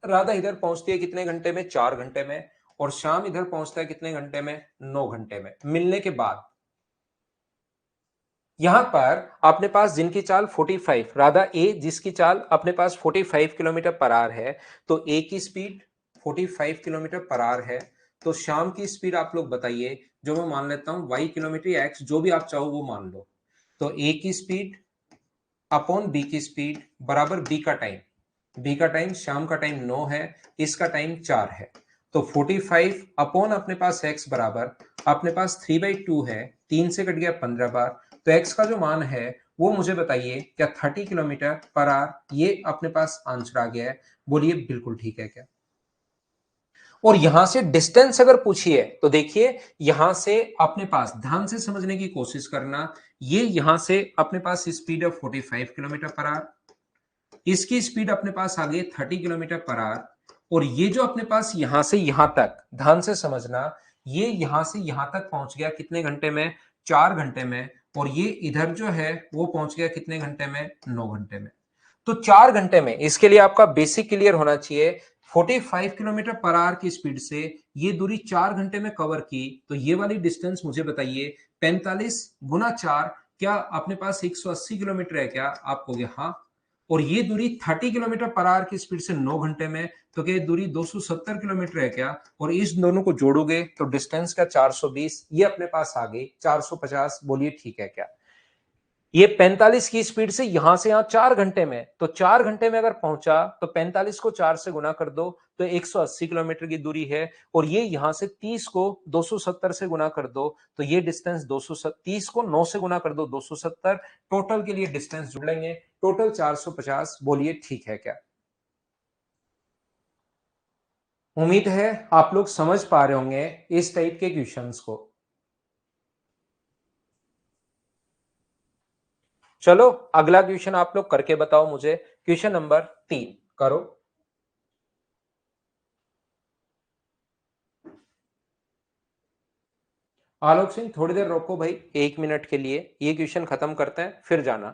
राधा इधर पहुंचती है कितने घंटे में, 4 घंटे में। और श्याम इधर पहुंचता है कितने घंटे में, 9 घंटे में। मिलने के बाद यहां पर अपने पास जिनकी चाल 45, राधा ए जिसकी चाल अपने पास 45 किलोमीटर पर आवर है, तो ए की स्पीड 45 किलोमीटर पर आवर है। तो श्याम की स्पीड आप लोग बताइए, जो मैं मान लेता हूं y किलोमीटर या x, जो भी आप चाहो वो मान लो। तो ए की स्पीड अपॉन बी की स्पीड बराबर बी का टाइम। बी का टाइम, श्याम का टाइम 9 है, इसका टाइम 4 है। तो 45 अपॉन अपने पास x बराबर अपने पास 3/2 है, 3 से कट गया 15 बार। तो x का जो मान है वो मुझे बताइए क्या 30 किलोमीटर पर आवर। ये अपने पास आंसर आ गया है। बोलिए बिल्कुल ठीक है क्या। और यहां से डिस्टेंस अगर पूछिए तो देखिए, यहां से अपने पास ध्यान से समझने की कोशिश करना, ये यहां से अपने पास स्पीड है 45 किलोमीटर पर आवर, इसकी स्पीड अपने पास आ गई 30 किलोमीटर पर आवर। और ये जो अपने पास यहां से यहां तक, ध्यान से समझना, ये यहां से यहां तक पहुंच गया कितने घंटे में, 4 घंटे में। और ये इधर जो है वो पहुंच गया कितने घंटे में, 9 घंटे में। तो 4 घंटे में, इसके लिए आपका बेसिक क्लियर होना चाहिए। 45 किलोमीटर पर आवर की स्पीड से ये दूरी 4 घंटे में कवर की, तो ये वाली डिस्टेंस मुझे बताइए 45 × 4, क्या अपने पास 180 किलोमीटर है क्या। आप कहोगे हाँ। और ये दूरी 30 किलोमीटर पर आवर की स्पीड से 9 घंटे में, तो क्या दूरी 270 किलोमीटर है क्या। और इस दोनों को जोड़ोगे तो डिस्टेंस का 420, ये अपने पास आ गई 450। बोलिए ठीक है क्या। ये 45 की स्पीड से यहां से यहां 4 घंटे में, तो 4 घंटे में अगर पहुंचा तो 45 को 4 से गुना कर दो तो 180 किलोमीटर की दूरी है। और ये यहां से 30 को 270 से गुना कर दो तो ये डिस्टेंस 230 को 9 से गुना कर दो 270, टोटल के लिए डिस्टेंस जुड़ लेंगे, टोटल 450। बोलिए ठीक है क्या? उम्मीद है आप लोग समझ पा रहे होंगे इस टाइप के क्वेश्चंस को। चलो अगला क्वेश्चन आप लोग करके बताओ मुझे, क्वेश्चन नंबर 3 करो। आलोक सिंह थोड़ी देर रोको भाई, 1 मिनट के लिए ये क्वेश्चन खत्म करते हैं फिर जाना।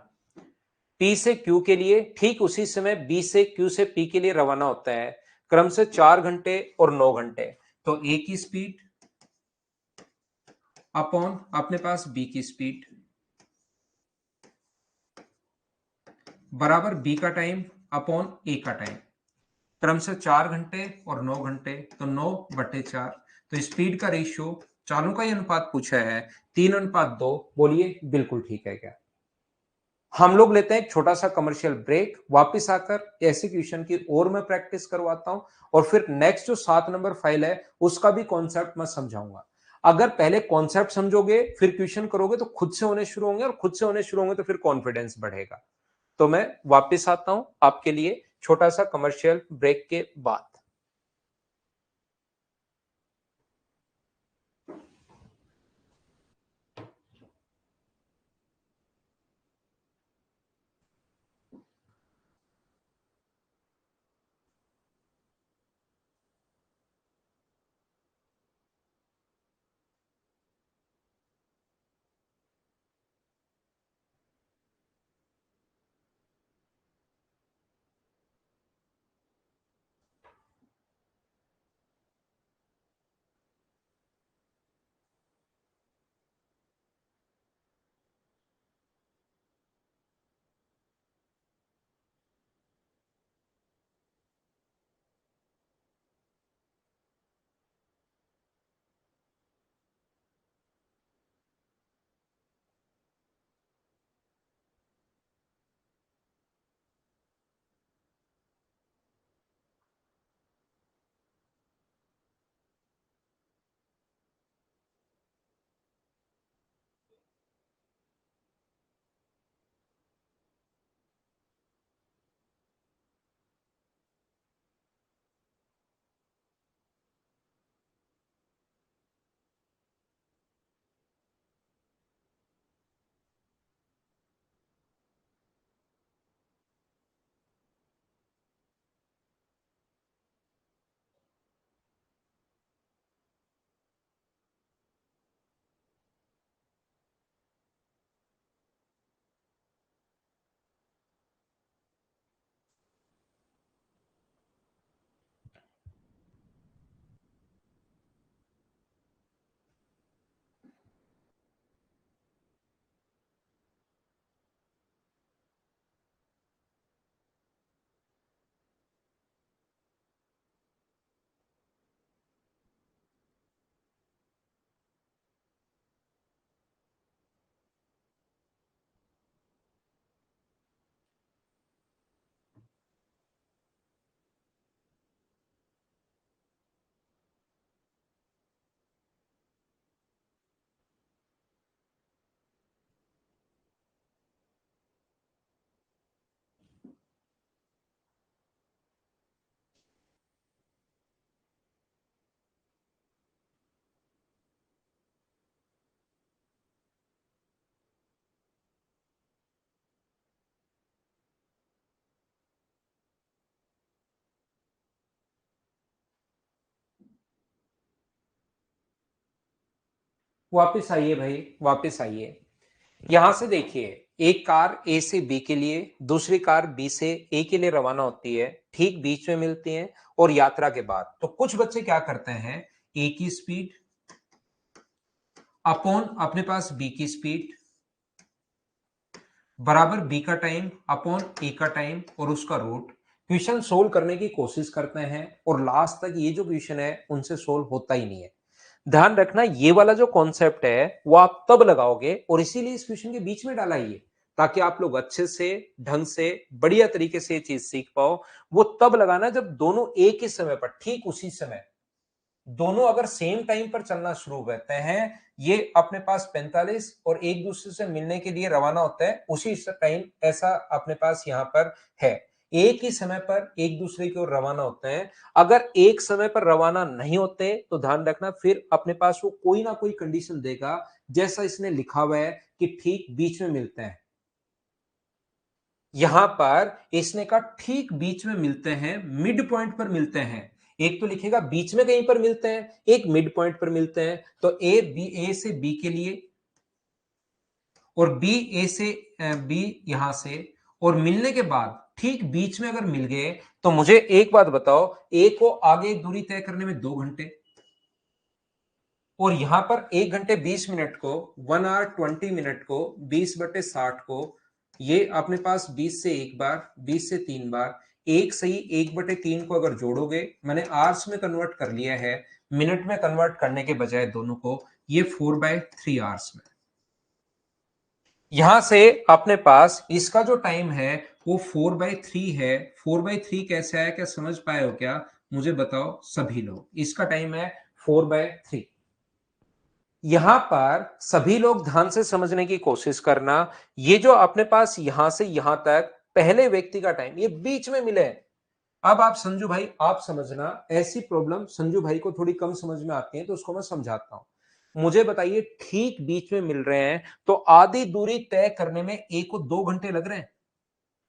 पी से क्यू के लिए ठीक उसी समय बी से क्यू से पी के लिए रवाना होता है, क्रम से 4 घंटे और 9 घंटे। तो ए की स्पीड अपॉन अपने पास बी की स्पीड बराबर बी का टाइम अपॉन ए का टाइम, क्रम से 4 घंटे और 9 घंटे, तो 9/4। तो स्पीड का रेशियो चालों का ही अनुपात पूछा है, 3:2। बोलिए बिल्कुल ठीक है क्या? हम लोग लेते हैं एक छोटा सा कमर्शियल ब्रेक, वापस आकर ऐसे क्वेश्चन की और मैं प्रैक्टिस करवाता हूं और फिर नेक्स्ट जो 7 नंबर फाइल है उसका भी कॉन्सेप्ट मैं समझाऊंगा। अगर पहले कॉन्सेप्ट समझोगे फिर क्वेश्चन करोगे तो खुद से होने शुरू होंगे, और खुद से होने शुरू होंगे तो फिर कॉन्फिडेंस बढ़ेगा। तो मैं वापस आता हूं आपके लिए छोटा सा कमर्शियल ब्रेक के बाद। वापस आइए भाई, वापस आइए। यहां से देखिए, एक कार ए से बी के लिए, दूसरी कार बी से ए के लिए रवाना होती है, ठीक बीच में मिलती हैं और यात्रा के बाद तो कुछ बच्चे क्या करते हैं, ए की स्पीड अपॉन अपने पास बी की स्पीड बराबर बी का टाइम अपॉन ए का टाइम और उसका रूट, क्वेश्चन सोल्व करने की कोशिश करते हैं और लास्ट तक ये जो क्वेश्चन है उनसे सोल्व होता ही नहीं है। ध्यान रखना ये वाला जो कॉन्सेप्ट है वो आप तब लगाओगे, और इसीलिए इस क्वेश्चन के बीच में डाला ये, ताकि आप लोग अच्छे से, ढंग से, बढ़िया तरीके से ये चीज सीख पाओ। वो तब लगाना जब दोनों एक ही समय पर, ठीक उसी समय, दोनों अगर सेम टाइम पर चलना शुरू करते हैं, ये अपने पास 45 और एक दूसरे से मिलने के लिए रवाना होता है, उसी टाइम ऐसा अपने पास यहां पर है। एक ही समय पर एक दूसरे की ओर रवाना होते हैं। अगर एक समय पर रवाना नहीं होते तो ध्यान रखना, फिर अपने पास वो कोई ना कोई कंडीशन देगा, जैसा इसने लिखा हुआ है कि ठीक बीच में मिलते हैं। यहां पर इसने कहा ठीक बीच में मिलते हैं, मिड पॉइंट पर मिलते हैं। एक तो लिखेगा बीच में कहीं पर मिलते हैं, एक मिड पॉइंट पर मिलते हैं। तो ए से बी के लिए, और बी ए से बी यहां से, और मिलने के बाद ठीक बीच में अगर मिल गए, तो मुझे एक बात बताओ, ए को आगे दूरी तय करने में 2 घंटे, और यहां पर 1 घंटे 20 मिनट को, 1 आवर 20 मिनट को 20/60 को, ये अपने पास 20 से एक बार, 20 से 3 बार, एक सही 1/3 को अगर जोड़ोगे, मैंने आवर्स में कन्वर्ट कर लिया है, मिनट में कन्वर्ट करने के बजाय दोनों को, ये 4/3 आवर्स में। यहां से अपने पास इसका जो टाइम है वो 4/3 है। 4/3 कैसे आया, क्या समझ पाए हो क्या? मुझे बताओ सभी लोग, इसका टाइम है 4/3। यहां पर सभी लोग ध्यान से समझने की कोशिश करना। ये जो अपने पास यहां से यहां तक पहले व्यक्ति का टाइम, ये बीच में मिले हैं। अब आप संजू भाई, आप समझना, ऐसी प्रॉब्लम संजू भाई को थोड़ी कम समझ में आती है, तो उसको मैं समझाता हूं। मुझे बताइए, ठीक बीच में मिल रहे हैं, तो आधी दूरी तय करने में एक को 2 घंटे लग रहे हैं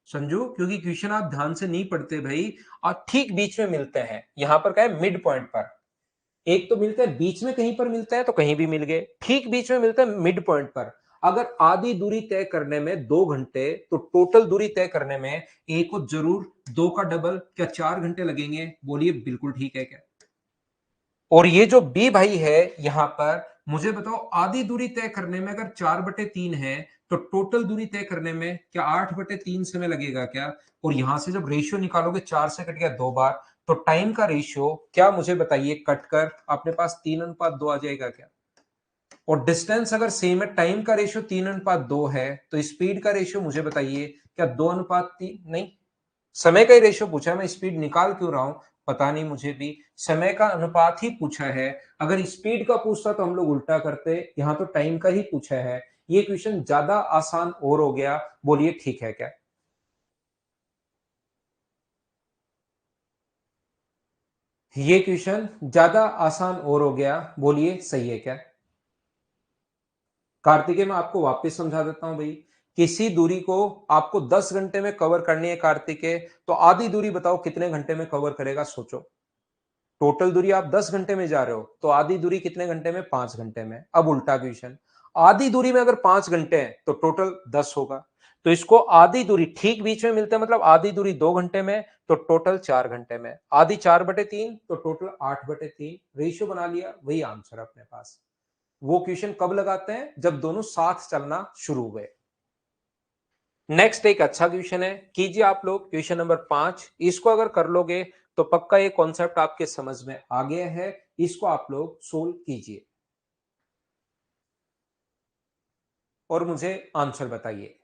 संजू, क्योंकि क्वेश्चन आप ध्यान से नहीं पढ़ते भाई। और ठीक बीच में मिलते हैं, यहां पर क्या है, मिड पॉइंट पर। एक तो मिलता है बीच में, कहीं पर मिलता है तो कहीं भी मिल गए, ठीक बीच में मिलता है मिड पॉइंट पर। अगर आधी दूरी तय करने में 2 घंटे, तो टोटल दूरी तय करने में एक को जरूर 2 का डबल, क्या 4 घंटे लगेंगे? बोलिए बिल्कुल ठीक है क्या? और ये जो बी भाई है यहां पर, मुझे बताओ आधी दूरी तय करने में अगर 4/3 है, तो टोटल दूरी तय करने में क्या 8/3 समय लगेगा क्या? और यहां से जब रेशियो निकालोगे, 4 से कट गया 2 बार, तो टाइम का रेशियो क्या, मुझे बताइए, कटकर अपने पास 3:2 आ जाएगा क्या? और डिस्टेंस अगर सेम है, टाइम का रेशियो 3:2 है, तो स्पीड का रेशियो मुझे बताइए, क्या 2:3? नहीं, समय का ही रेशियो पूछा, मैं स्पीड निकाल क्यों रहा हूं पता नहीं मुझे भी। समय का अनुपात ही पूछा है। अगर स्पीड का पूछता तो हम लोग उल्टा करते, यहां तो टाइम का ही पूछा है। ये क्वेश्चन ज्यादा आसान और हो गया। बोलिए ठीक है क्या? ये क्वेश्चन ज्यादा आसान और हो गया, बोलिए सही है क्या? कार्तिकेय, मैं आपको वापस समझा देता हूं भाई। किसी दूरी को आपको 10 घंटे में कवर करनी है कार्तिकेय, तो आधी दूरी बताओ कितने घंटे में कवर करेगा, सोचो। टोटल दूरी आप 10 घंटे में जा रहे हो, तो आधी दूरी कितने घंटे में? 5 घंटे में। अब उल्टा क्वेश्चन, आधी दूरी में अगर 5 घंटे हैं, तो टोटल 10 होगा। तो इसको आधी दूरी ठीक बीच में मिलते हैं, मतलब आधी दूरी 2 घंटे में, तो टोटल 4 घंटे में। आधी 4/3, तो टोटल 8/3। रेशियो बना लिया, वही आंसर अपने पास। वो क्वेश्चन कब लगाते हैं? जब दोनों साथ चलना शुरू हुए। नेक्स्ट एक अच्छा क्वेश्चन है, कीजिए आप लोग क्वेश्चन नंबर 5। इसको अगर कर लोगे तो पक्का ये कॉन्सेप्ट आपके समझ में आ गया है। इसको आप लोग सोल्व कीजिए और मुझे आंसर बताइए।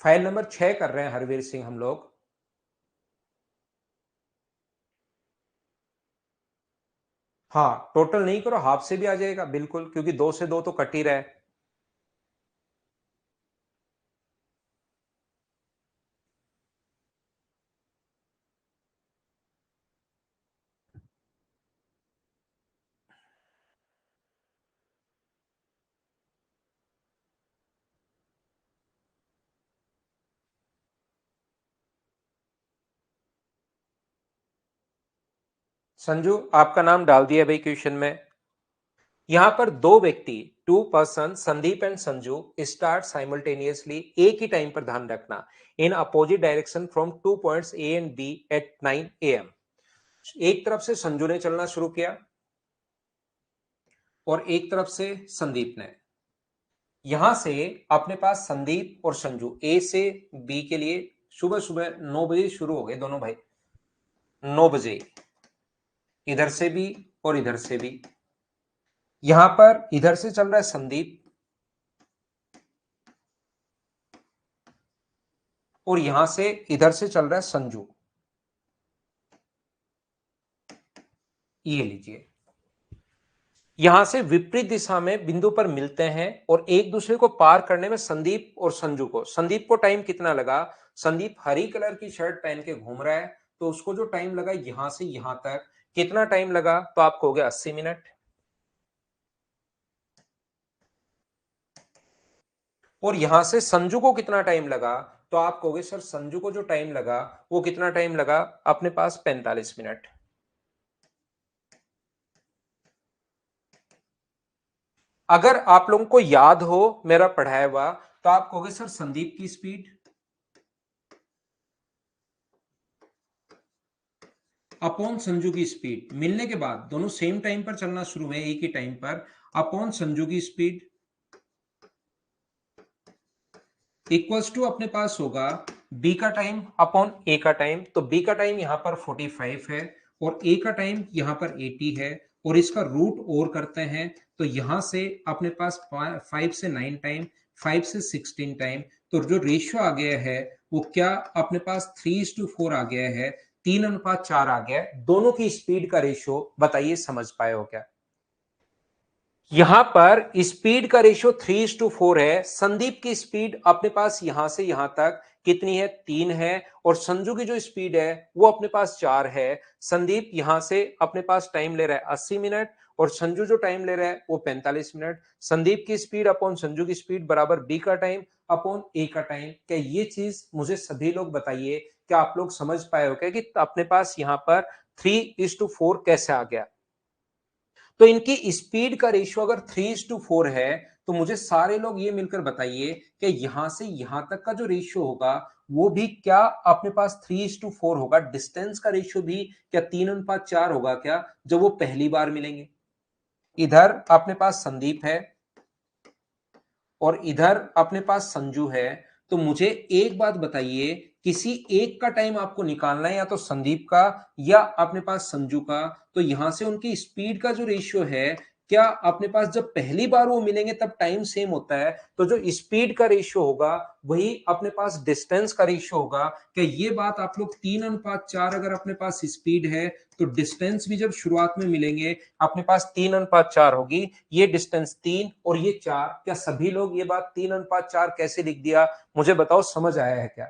फाइल नंबर 6 कर रहे हैं हरवीर सिंह हम लोग। हाँ, टोटल नहीं करो, हाफ से भी आ जाएगा बिल्कुल, क्योंकि 2 से 2 तो कट ही रहा है। संजू, आपका नाम डाल दिया भाई क्वेश्चन में। यहां पर दो व्यक्ति, 2 person, Sandeep and Sanju, start simultaneously, एक ही टाइम पर, ध्यान रखना, in opposite direction from 2 points A and B at 9 AM। एक तरफ से संजू ने चलना शुरू किया और एक तरफ से संदीप ने। यहां से अपने पास संदीप और संजू ए से बी के लिए सुबह सुबह 9 बजे शुरू हो गए दोनों भाई, 9 बजे, इधर से भी और इधर से भी। यहां पर इधर से चल रहा है संदीप और यहां से इधर से चल रहा है संजू। ये लीजिए, यहां से विपरीत दिशा में बिंदु पर मिलते हैं और एक दूसरे को पार करने में संदीप और संदीप को टाइम कितना लगा? संदीप हरी कलर की शर्ट पहन के घूम रहा है, तो उसको जो टाइम लगा यहां से यहां तक, कितना टाइम लगा? तो आप कहोगे 80 मिनट। और यहां से संजू को कितना टाइम लगा? तो आप कहोगे सर संजू को जो टाइम लगा वो कितना टाइम लगा अपने पास? 45 मिनट। अगर आप लोगों को याद हो मेरा पढ़ाया हुआ, तो आप कहोगे सर संदीप की स्पीड अपॉन संजू की स्पीड, मिलने के बाद दोनों सेम टाइम पर चलना शुरू हुए एक ही टाइम पर, अपॉन संजू की स्पीड इक्वल्स टू अपने पास होगा बी का टाइम अपॉन ए का टाइम। तो बी का टाइम यहां पर 45 है और ए का टाइम यहां पर 80 है, और इसका रूट और करते हैं तो यहां से अपने पास 5 से 9 टाइम, 5 से 16 टाइम। तो जो रेशियो आ गया है वो क्या अपने पास 3:4 आ गया है, 3:4 आ गया है। दोनों की स्पीड का रेशियो बताइए, समझ पाए हो क्या? यहां पर स्पीड का रेशियो 3:4 है। संदीप की स्पीड अपने पास यहां से यहां तक कितनी है? 3 है। और संजू की जो स्पीड है वो अपने पास 4 है। संदीप यहां से अपने पास टाइम ले रहा है 80 मिनट और संजू जो टाइम ले रहा है वो 45 मिनट। संदीप की स्पीड अपॉन संजू की स्पीड बराबर बी का टाइम अपॉन ए का टाइम। क्या ये चीज मुझे सभी लोग बताइए, क्या आप लोग समझ पाए हो क्या कि अपने पास यहां पर 3:4 कैसे आ गया? तो इनकी स्पीड का रेशियो अगर 3:4 है, तो मुझे सारे लोग ये मिलकर बताइए कि यहां से यहां तक का जो रेशियो होगा वो भी क्या अपने पास 3:4 होगा? डिस्टेंस का रेशियो भी क्या 3:4 होगा क्या जब वो पहली बार मिलेंगे? इधर अपने पास संदीप है और इधर अपने पास संजू है। तो मुझे एक बात बताइए, किसी एक का टाइम आपको निकालना है, या तो संदीप का या अपने पास संजू का। तो यहां से उनकी स्पीड का जो रेशियो है, क्या अपने पास जब पहली बार वो मिलेंगे तब टाइम सेम होता है? तो जो स्पीड का रेशियो होगा वही अपने पास डिस्टेंस का रेशियो होगा। क्या ये बात आप लोग 3:4 अगर अपने पास स्पीड है तो डिस्टेंस भी जब शुरुआत में मिलेंगे अपने पास 3:4 होगी। ये डिस्टेंस 3 और ये 4। क्या सभी लोग ये बात 3:4 कैसे लिख दिया? मुझे बताओ, समझ आया है क्या?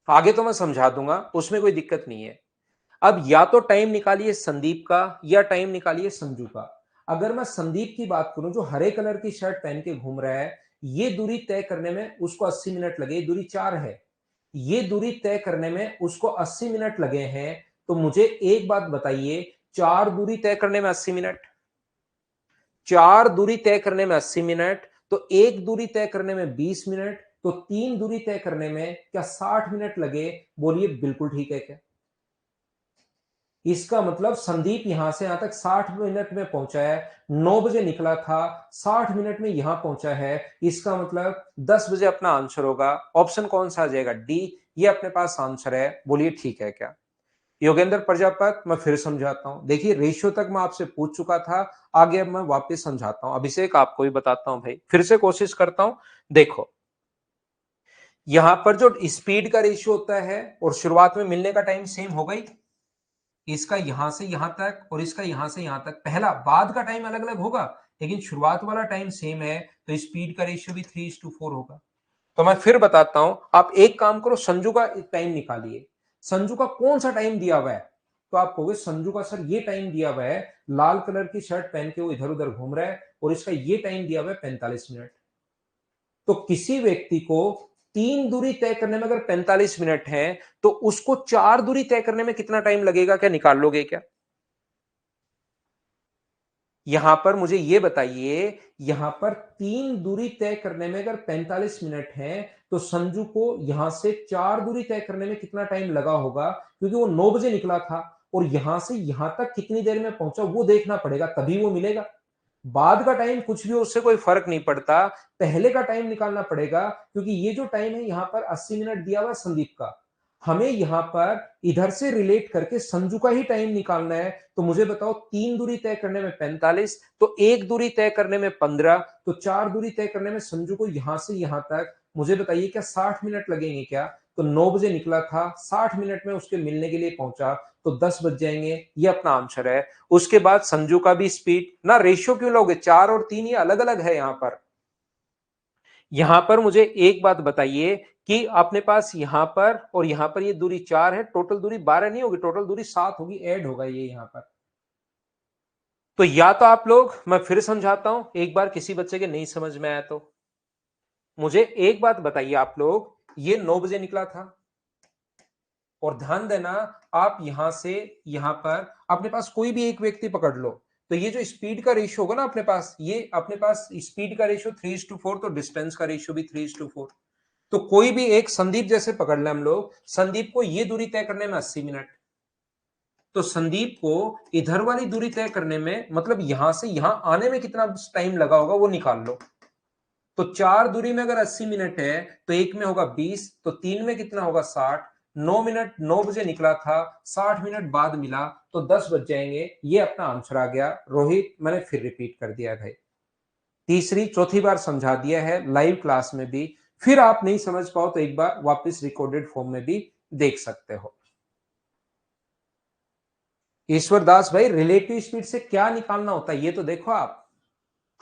आगे तो मैं समझा दूंगा, उसमें कोई दिक्कत नहीं है। अब या तो टाइम निकालिए संदीप का या टाइम निकालिए संजू का। अगर मैं संदीप की बात करूं जो हरे कलर की शर्ट पहन के घूम रहा है, ये दूरी तय करने में उसको 80 मिनट लगे, दूरी 4 है। ये दूरी तय करने में उसको 80 मिनट लगे हैं। तो मुझे एक बात बताइए, 4 दूरी तय करने में 80 मिनट, 4 दूरी तय करने में 80 मिनट, तो एक दूरी तय करने में 20 मिनट, तो 3 दूरी तय करने में क्या 60 मिनट लगे? बोलिए बिल्कुल ठीक है क्या? इसका मतलब संदीप यहां से यहां तक 60 मिनट में पहुंचा है। 9 बजे निकला था, 60 मिनट में यहां पहुंचा है। इसका मतलब 10 बजे अपना आंसर होगा। ऑप्शन कौन सा आ जाएगा? डी। ये अपने पास आंसर है। बोलिए ठीक है क्या? योगेंद्र प्रजापत, मैं फिर समझाता हूं। देखिए रेशियो तक मैं आपसे पूछ चुका था, आगे अब मैं वापस समझाता हूं। अभिषेक आपको भी बताता हूं भाई, फिर से कोशिश करता हूं। देखो, यहां पर जो स्पीड का रेशियो होता है और शुरुआत में मिलने का टाइम सेम हो गई, इसका यहां से यहां तक और इसका यहां से यहां तक, पहला बाद का टाइम अलग अलग होगा लेकिन शुरुआत वाला टाइम सेम है, तो स्पीड का रेशियो भी 3:4 होगा। तो मैं फिर बताता हूं, आप एक काम करो, संजू का टाइम निकालिए। संजू का कौन सा टाइम दिया हुआ है? तो आप कहोगे संजू का सर ये टाइम दिया हुआ है, लाल कलर की शर्ट पहन के वो इधर उधर घूम रहा है और इसका ये टाइम दिया हुआ है 45 मिनट। तो किसी व्यक्ति को 3 दूरी तय करने में अगर 45 मिनट है, तो उसको 4 दूरी तय करने में कितना टाइम लगेगा? क्या निकाल लोगे क्या? यहां पर मुझे यह बताइए, यहां पर 3 दूरी तय करने में अगर 45 मिनट है, तो संजू को यहां से 4 दूरी तय करने में कितना टाइम लगा होगा? क्योंकि वो 9 बजे निकला था और यहां से यहां तक कितनी देर में पहुंचा वो देखना पड़ेगा, तभी वो मिलेगा। बाद का टाइम कुछ भी हो, उससे कोई फर्क नहीं पड़ता, पहले का टाइम निकालना पड़ेगा। क्योंकि ये जो टाइम है यहां पर 80 मिनट दिया हुआ है संदीप का। हमें यहां पर इधर से रिलेट करके संजू का ही टाइम निकालना है। तो मुझे बताओ, 3 दूरी तय करने में 45, तो 1 दूरी तय करने में 15, तो 4 दूरी तय करने में संजू को यहां से यहां तक, मुझे बताइए क्या 60 मिनट लगेंगे क्या? तो 9 बजे निकला था, 60 मिनट में उसके मिलने के लिए पहुंचा, तो 10 बज जाएंगे। ये अपना आंसर है। उसके बाद संजू का भी स्पीड ना, रेशियो क्यों लोगे? 4 और 3 ये अलग अलग है। यहां पर मुझे एक बात बताइए कि अपने पास यहां पर और यहां पर ये दूरी 4 है, टोटल दूरी 12 नहीं होगी, टोटल दूरी 7 होगी, ऐड होगा ये यहां पर। तो या तो आप लोग, मैं फिर समझाता हूं एक बार, किसी बच्चे के नहीं समझ में आया तो मुझे एक बात बताइए आप लोग, ये 9 बजे निकला था, और ध्यान देना, आप यहां से यहां पर अपने पास कोई भी एक व्यक्ति पकड़ लो, तो ये जो स्पीड का रेशियो होगा ना अपने पास, ये अपने पास स्पीड का रेशियो 3:4, तो डिस्टेंस का रेशियो भी 3:4। तो कोई भी एक संदीप जैसे पकड़ ले हम लोग, संदीप को ये दूरी तय करने में 80 मिनट, तो संदीप को इधर वाली दूरी तय करने में, मतलब यहां से यहां आने में कितना टाइम लगा होगा वो निकाल लो। तो 4 दूरी में अगर 80 मिनट है, तो एक में होगा 20, तो 3 में कितना होगा 60। 9 मिनट 9 बजे निकला था, 60 मिनट बाद मिला, तो 10 बज जाएंगे। ये अपना आंसर आ गया। रोहित, मैंने फिर रिपीट कर दिया भाई, तीसरी चौथी बार समझा दिया है लाइव क्लास में भी। फिर आप नहीं समझ पाओ तो एक बार वापस रिकॉर्डेड फॉर्म में भी देख सकते हो। ईश्वर दास भाई, रिलेटिव स्पीड से क्या निकालना होता है ये तो देखो आप।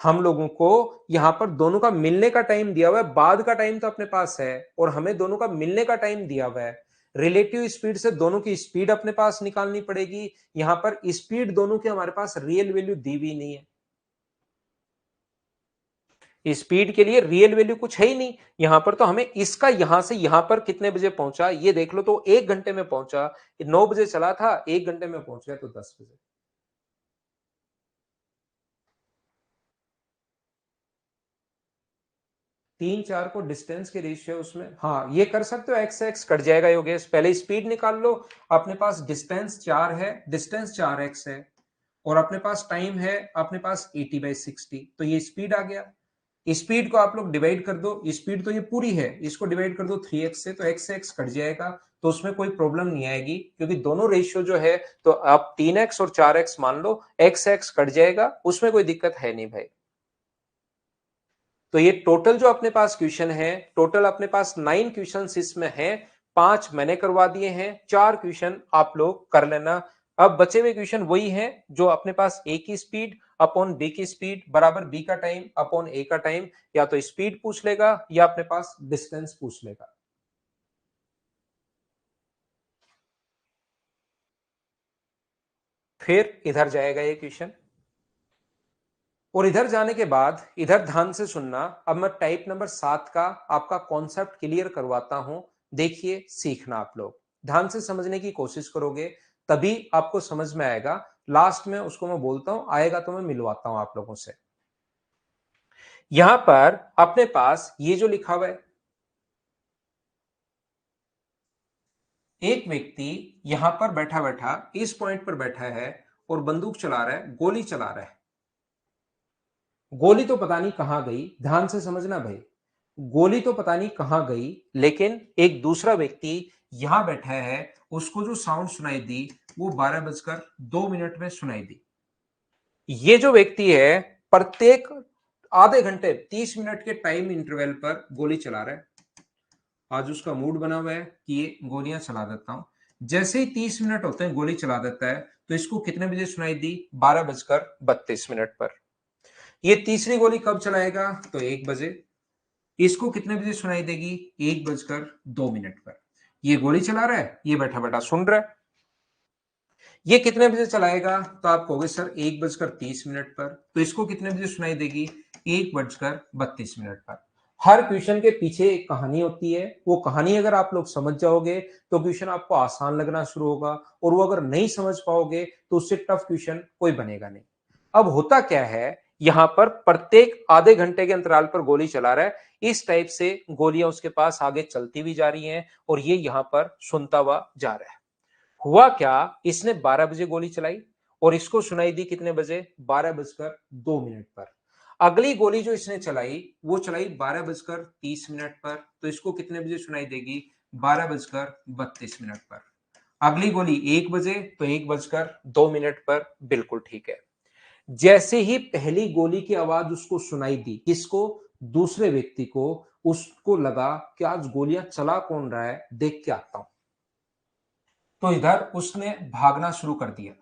हम लोगों को यहां पर दोनों का मिलने का टाइम दिया हुआ है, बाद का टाइम तो अपने पास है, और हमें दोनों का मिलने का टाइम दिया हुआ है। रिलेटिव स्पीड से दोनों की स्पीड अपने पास निकालनी पड़ेगी। यहां पर स्पीड दोनों की हमारे पास रियल वैल्यू दी हुई नहीं है, स्पीड के लिए रियल वैल्यू कुछ है ही नहीं। यहां पर तो हमें इसका यहां से यहां पर कितने बजे पहुंचा ये देख लो, तो 1 घंटे में पहुंचा। 9 बजे चला था, 1 घंटे में पहुंच गया, तो 10 बजे। 3 4 को डिस्टेंस के रेशियो उसमें, हाँ ये कर सकते हो, एक्स एक्स कट जाएगा योगेश। पहले स्पीड निकाल लो। अपने पास डिस्टेंस 4 है, डिस्टेंस 4x है, और अपने पास टाइम है अपने पास 80/60, तो ये स्पीड आ गया। स्पीड को आप लोग डिवाइड कर दो, स्पीड तो ये पूरी है, इसको डिवाइड कर दो 3x से, तो x से x कट जाएगा, तो उसमें कोई प्रॉब्लम नहीं आएगी, क्योंकि दोनों रेशियो जो है, तो आप 3x और 4x मान लो, x से x कट जाएगा, उसमें कोई दिक्कत है नहीं भाई। तो ये टोटल जो अपने पास क्वेश्चन है, टोटल अपने पास 9 क्वेश्चन इसमें है। 5 मैंने करवा दिए हैं, 4 क्वेश्चन आप लोग कर लेना। अब बचे हुए क्वेश्चन वही हैं जो अपने पास ए की स्पीड अपॉन बी की स्पीड बराबर बी का टाइम अपॉन ए का टाइम, या तो स्पीड पूछ लेगा या अपने पास डिस्टेंस पूछ लेगा। फिर इधर जाएगा ये क्वेश्चन, और इधर जाने के बाद इधर ध्यान से सुनना। अब मैं टाइप नंबर 7 का आपका कॉन्सेप्ट क्लियर करवाता हूं, देखिए सीखना आप लोग, ध्यान से समझने की कोशिश करोगे तभी आपको समझ में आएगा। लास्ट में उसको मैं बोलता हूं, आएगा तो मैं मिलवाता हूं आप लोगों से। यहां पर अपने पास ये जो लिखा हुआ है, एक व्यक्ति यहां पर बैठा बैठा इस पॉइंट पर बैठा है और बंदूक चला रहा है, गोली चला रहा है। गोली तो पता नहीं कहां गई, ध्यान से समझना भाई, गोली तो पता नहीं कहां गई, लेकिन एक दूसरा व्यक्ति यहां बैठा है, उसको जो साउंड सुनाई दी वो 12:02 में सुनाई दी। ये जो व्यक्ति है, प्रत्येक आधे घंटे 30 मिनट के टाइम इंटरवल पर गोली चला रहा है। आज उसका मूड बना हुआ है कि ये गोलियां चला देता हूं। जैसे ही 30 मिनट होते हैं गोली चला देता है, तो इसको कितने बजे सुनाई दी? 12:32 पर। ये तीसरी गोली कब चलाएगा? तो 1 बजे। इसको कितने बजे सुनाई देगी? 1:02 पर। ये गोली चला रहा है, ये बैठा बैठा सुन रहा है। ये कितने बजे चलाएगा? तो आप कहोगे सर 1:30 पर, तो इसको कितने बजे सुनाई देगी? 1:32 पर। हर क्वेश्चन के पीछे एक कहानी होती है, वो कहानी अगर आप लोग समझ जाओगे तो क्वेश्चन आपको आसान लगना शुरू होगा, और वो अगर नहीं समझ पाओगे तो उससे टफ क्वेश्चन कोई बनेगा नहीं। अब होता क्या है, यहां पर प्रत्येक आधे घंटे के अंतराल पर गोली चला रहा है, इस टाइप से गोलियां उसके पास आगे चलती भी जा रही हैं, और ये यहां पर सुनता हुआ जा रहा है। हुआ क्या, इसने 12 बजे गोली चलाई, और इसको सुनाई दी कितने बजे? 12:02 पर। अगली गोली जो इसने चलाई वो चलाई 12:30 पर, तो इसको कितने बजे सुनाई देगी? 12:32 पर। अगली गोली 1 बजे तो 1:02 पर। बिल्कुल ठीक है। जैसे ही पहली गोली की आवाज उसको सुनाई दी, किसको? दूसरे व्यक्ति को। उसको लगा कि आज गोलियां चला कौन रहा है, देख के आता हूं। तो इधर उसने भागना शुरू कर दिया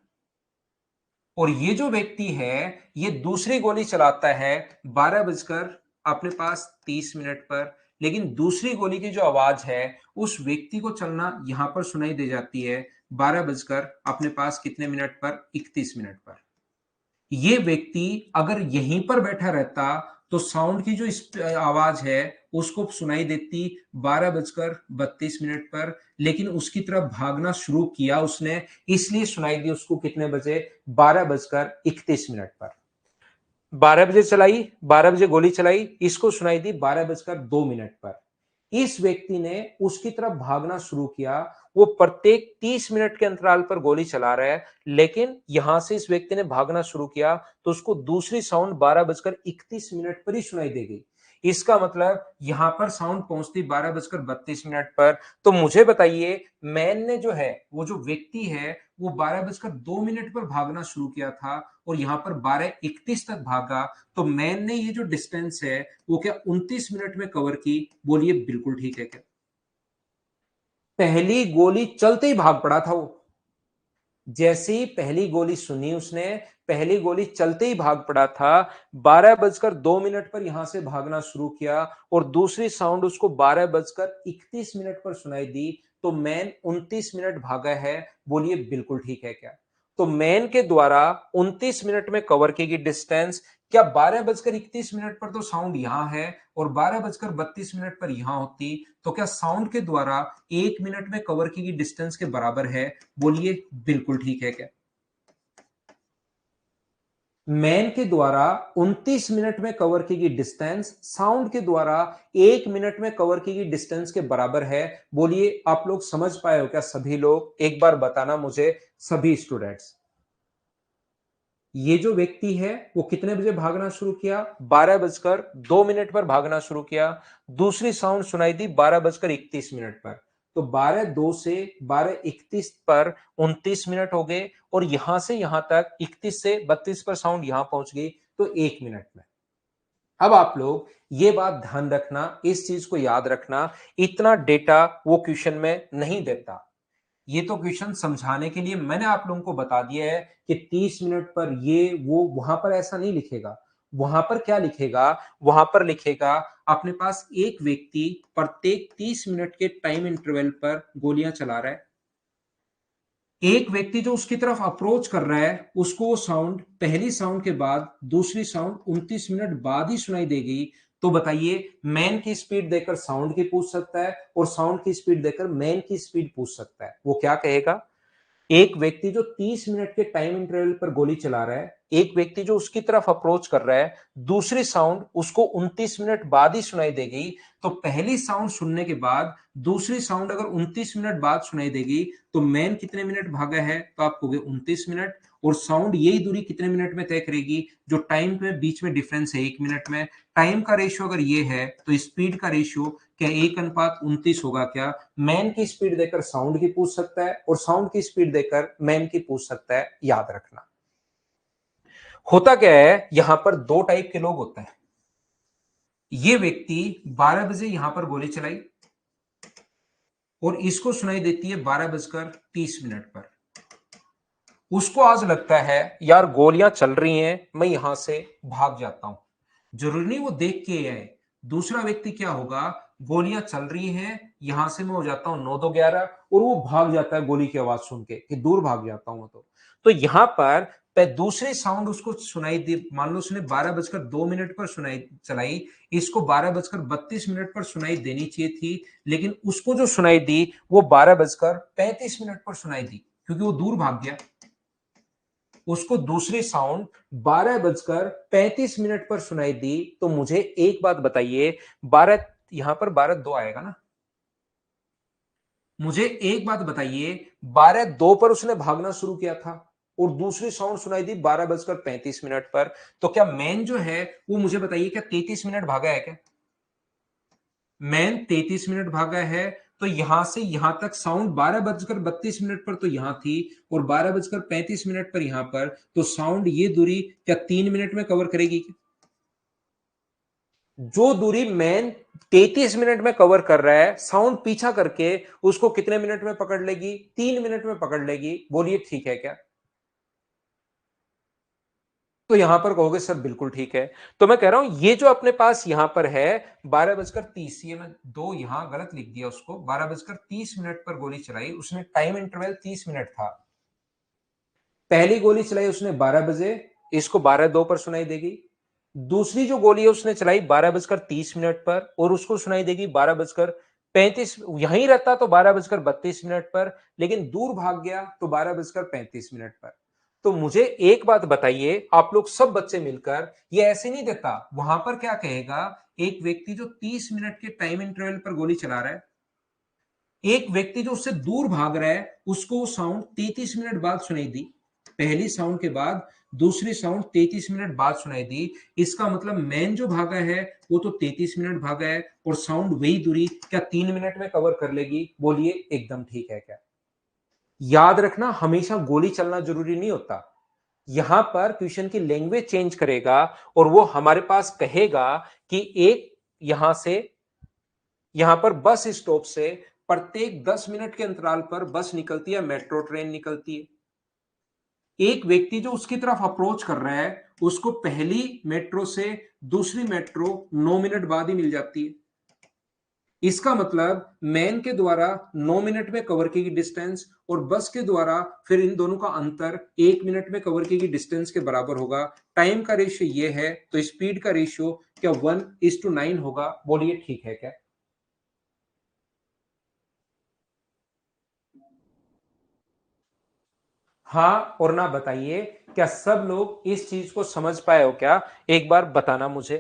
और ये जो व्यक्ति है ये दूसरी गोली चलाता है 12:30 पर। लेकिन दूसरी गोली की जो आवाज है उस व्यक्ति को चलना यहां पर सुनाई दे जाती है 12 बजकर अपने पास कितने मिनट पर? 31 पर। ये व्यक्ति अगर यहीं पर बैठा रहता तो साउंड की जो आवाज है उसको सुनाई देती 12:32 पर। लेकिन उसकी तरफ भागना शुरू किया उसने, इसलिए सुनाई दी उसको कितने बजे? 12:31 पर। 12 बजे चलाई, 12 बजे गोली चलाई, इसको सुनाई दी 12:02 पर। इस व्यक्ति ने उसकी तरफ भागना शुरू किया। वो प्रत्येक 30 मिनट के अंतराल पर गोली चला रहा है, लेकिन यहां से इस व्यक्ति ने भागना शुरू किया तो उसको दूसरी साउंड 12:31 पर ही सुनाई देगी। इसका मतलब यहां पर साउंड पहुंचती 12:32 पर। तो मुझे बताइए, मैन ने जो है, वो जो व्यक्ति है, वो 12:02 पर भागना शुरू किया था और यहां पर 12:31 तक भागा। तो मैन ने ये जो डिस्टेंस है वो क्या 29 मिनट में कवर की? बोलिए बिल्कुल ठीक है क्या? पहली गोली चलते ही भाग पड़ा था वो। जैसे ही पहली गोली सुनी उसने, पहली गोली चलते ही भाग पड़ा था। 12:02 पर यहां से भागना शुरू किया और दूसरी साउंड उसको 12:31 पर सुनाई दी। तो मैन 29 मिनट भागा है। बोलिए बिल्कुल ठीक है क्या? तो मैन के द्वारा 29 मिनट में कवर की गई डिस्टेंस, क्या 12:31 पर तो साउंड यहां है और 12:32 पर यहां होती, तो क्या साउंड के द्वारा 1 मिनट में कवर की गई डिस्टेंस के बराबर है? बोलिए बिल्कुल ठीक है क्या? मैन के द्वारा 29 मिनट में कवर की गई डिस्टेंस साउंड के द्वारा 1 मिनट में कवर की गई डिस्टेंस के बराबर है। बोलिए आप लोग समझ पाए हो क्या? सभी लोग एक बार बताना मुझे, सभी स्टूडेंट्स। ये जो व्यक्ति है वो कितने बजे भागना शुरू किया? 12:02 पर भागना शुरू किया। दूसरी साउंड सुनाई दी 12:31 पर। तो 12:02 से 12:31 पर 29 मिनट हो गए और यहां से यहां तक 31 से 32 पर साउंड यहां पहुंच गई, तो 1 मिनट में। अब आप लोग ये बात ध्यान रखना, इस चीज को याद रखना, इतना डेटा वो क्वेश्चन में नहीं देता। ये तो क्वेश्चन समझाने के लिए मैंने आप लोगों को बता दिया है कि 30 मिनट पर ये वो, वहां पर ऐसा नहीं लिखेगा। वहां पर क्या लिखेगा? वहां पर लिखेगा अपने पास एक व्यक्ति प्रत्येक 30 मिनट के टाइम इंटरवल पर गोलियां चला रहा है। एक व्यक्ति जो उसकी तरफ अप्रोच कर रहा है उसको वो साउंड, पहली साउंड के बाद दूसरी साउंड 29 मिनट बाद ही सुनाई देगी। तो बताइए, मैन की स्पीड देकर साउंड की पूछ सकता है और साउंड की स्पीड देकर मैन की स्पीड पूछ सकता है। वो क्या कहेगा? एक व्यक्ति जो 30 मिनट के टाइम इंटरवल पर गोली चला रहा है, एक व्यक्ति जो उसकी तरफ अप्रोच कर रहा है, दूसरी साउंड उसको 29 मिनट बाद ही सुनाई देगी। तो पहली साउंड सुनने के बाद दूसरी साउंड अगर 29 मिनट बाद सुनाई देगी तो मैन कितने मिनट भागा है? तो आप कहोगे 29 मिनट। और साउंड यही दूरी कितने मिनट में तय करेगी? जो टाइम में बीच में डिफरेंस है 1 मिनट में, टाइम का रेशियो अगर ये है तो स्पीड का रेशियो क्या 1:29 होगा क्या? मैन की स्पीड देकर साउंड की पूछ सकता है और साउंड की स्पीड देकर मैन की पूछ सकता है। याद रखना। होता क्या है, यहां पर दो टाइप के लोग होते हैं। ये व्यक्ति 12 बजे यहां पर गोली चलाई और इसको सुनाई देती है 12:30 पर। उसको आज लगता है यार गोलियां चल रही हैं, मैं यहां से भाग जाता हूं। जरूरी नहीं वो देख के आए। दूसरा व्यक्ति क्या होगा, गोलियां चल रही हैं, यहां से मैं हो जाता हूं 9-2-11 और वो भाग जाता है गोली की आवाज सुन के कि दूर भाग जाता हूं। तो यहां पर दूसरी साउंड उसको सुनाई दी, मान लो उसने 12:02 पर सुनाई चलाई, इसको 12:32 पर सुनाई देनी चाहिए थी, लेकिन उसको जो सुनाई दी वो 12:35 पर सुनाई दी क्योंकि वो दूर भाग गया। उसको दूसरी साउंड 12:35 पर सुनाई दी। तो मुझे एक बात बताइए, 12 यहां पर 12:02 आएगा ना? मुझे एक बात बताइए, 12:02 पर उसने भागना शुरू किया था और दूसरी साउंड सुनाई दी 12:35 पर। तो क्या मैन जो है वो, मुझे बताइए, क्या 33 मिनट भागा है क्या? मैन 33 मिनट भागा है। तो यहां से यहां तक साउंड 12:32 पर तो यहां थी और 12:35 पर यहां पर, तो साउंड ये दूरी क्या 3 मिनट में कवर करेगी क्या? जो दूरी मैन 33 मिनट में कवर कर रहा है, साउंड पीछा करके उसको कितने मिनट में पकड़ लेगी? 3 मिनट में पकड़ लेगी। बोलिए ठीक है क्या? तो यहां पर कहोगे सर बिल्कुल ठीक है। तो मैं कह रहा हूं ये जो अपने पास यहां पर है 12:30, ये मैं दो यहां गलत लिख दिया, उसको 12:30 पर गोली चलाई उसने, टाइम इंटरवल 30 मिनट था। पहली गोली चलाई उसने 12 बजे, इसको 12:02 पर सुनाई देगी। दूसरी जो गोली है उसने चलाई 12:30 पर और उसको सुनाई देगी 12:35। यहीं रहता तो 12:32 पर, लेकिन दूर भाग गया तो 12:35 पर। तो मुझे एक बात बताइए, आप लोग सब बच्चे मिलकर, ये ऐसे नहीं देता, वहां पर क्या कहेगा, एक व्यक्ति जो 30 मिनट के टाइम इंटरवल पर गोली चला रहा है, एक व्यक्ति जो उससे दूर भाग रहा है, उसको साउंड 33 मिनट बाद सुनाई दी। पहली साउंड के बाद दूसरी साउंड 33 मिनट बाद सुनाई दी। इसका मतलब मैन जो भागा है वो तो 33 मिनट भागा है, और साउंड वही दूरी क्या 3 मिनट में कवर कर लेगी? बोलिए एकदम ठीक है क्या? याद रखना, हमेशा गोली चलना जरूरी नहीं होता। यहां पर क्वेश्चन की लैंग्वेज चेंज करेगा और वो हमारे पास कहेगा कि एक यहां से, यहां पर बस स्टॉप से प्रत्येक 10 मिनट के अंतराल पर बस निकलती है, मेट्रो ट्रेन निकलती है। एक व्यक्ति जो उसकी तरफ अप्रोच कर रहा है, उसको पहली मेट्रो से दूसरी मेट्रो 9 मिनट बाद ही मिल जाती है। इसका मतलब मैन के द्वारा 9 मिनट में कवर की गई डिस्टेंस और बस के द्वारा फिर इन दोनों का अंतर 1 मिनट में कवर की गई डिस्टेंस के बराबर होगा। टाइम का रेशियो ये है, तो स्पीड का रेशियो क्या 1:9 होगा? बोलिए ठीक है क्या? हाँ और ना बताइए, क्या सब लोग इस चीज को समझ पाए हो क्या? एक बार बताना मुझे।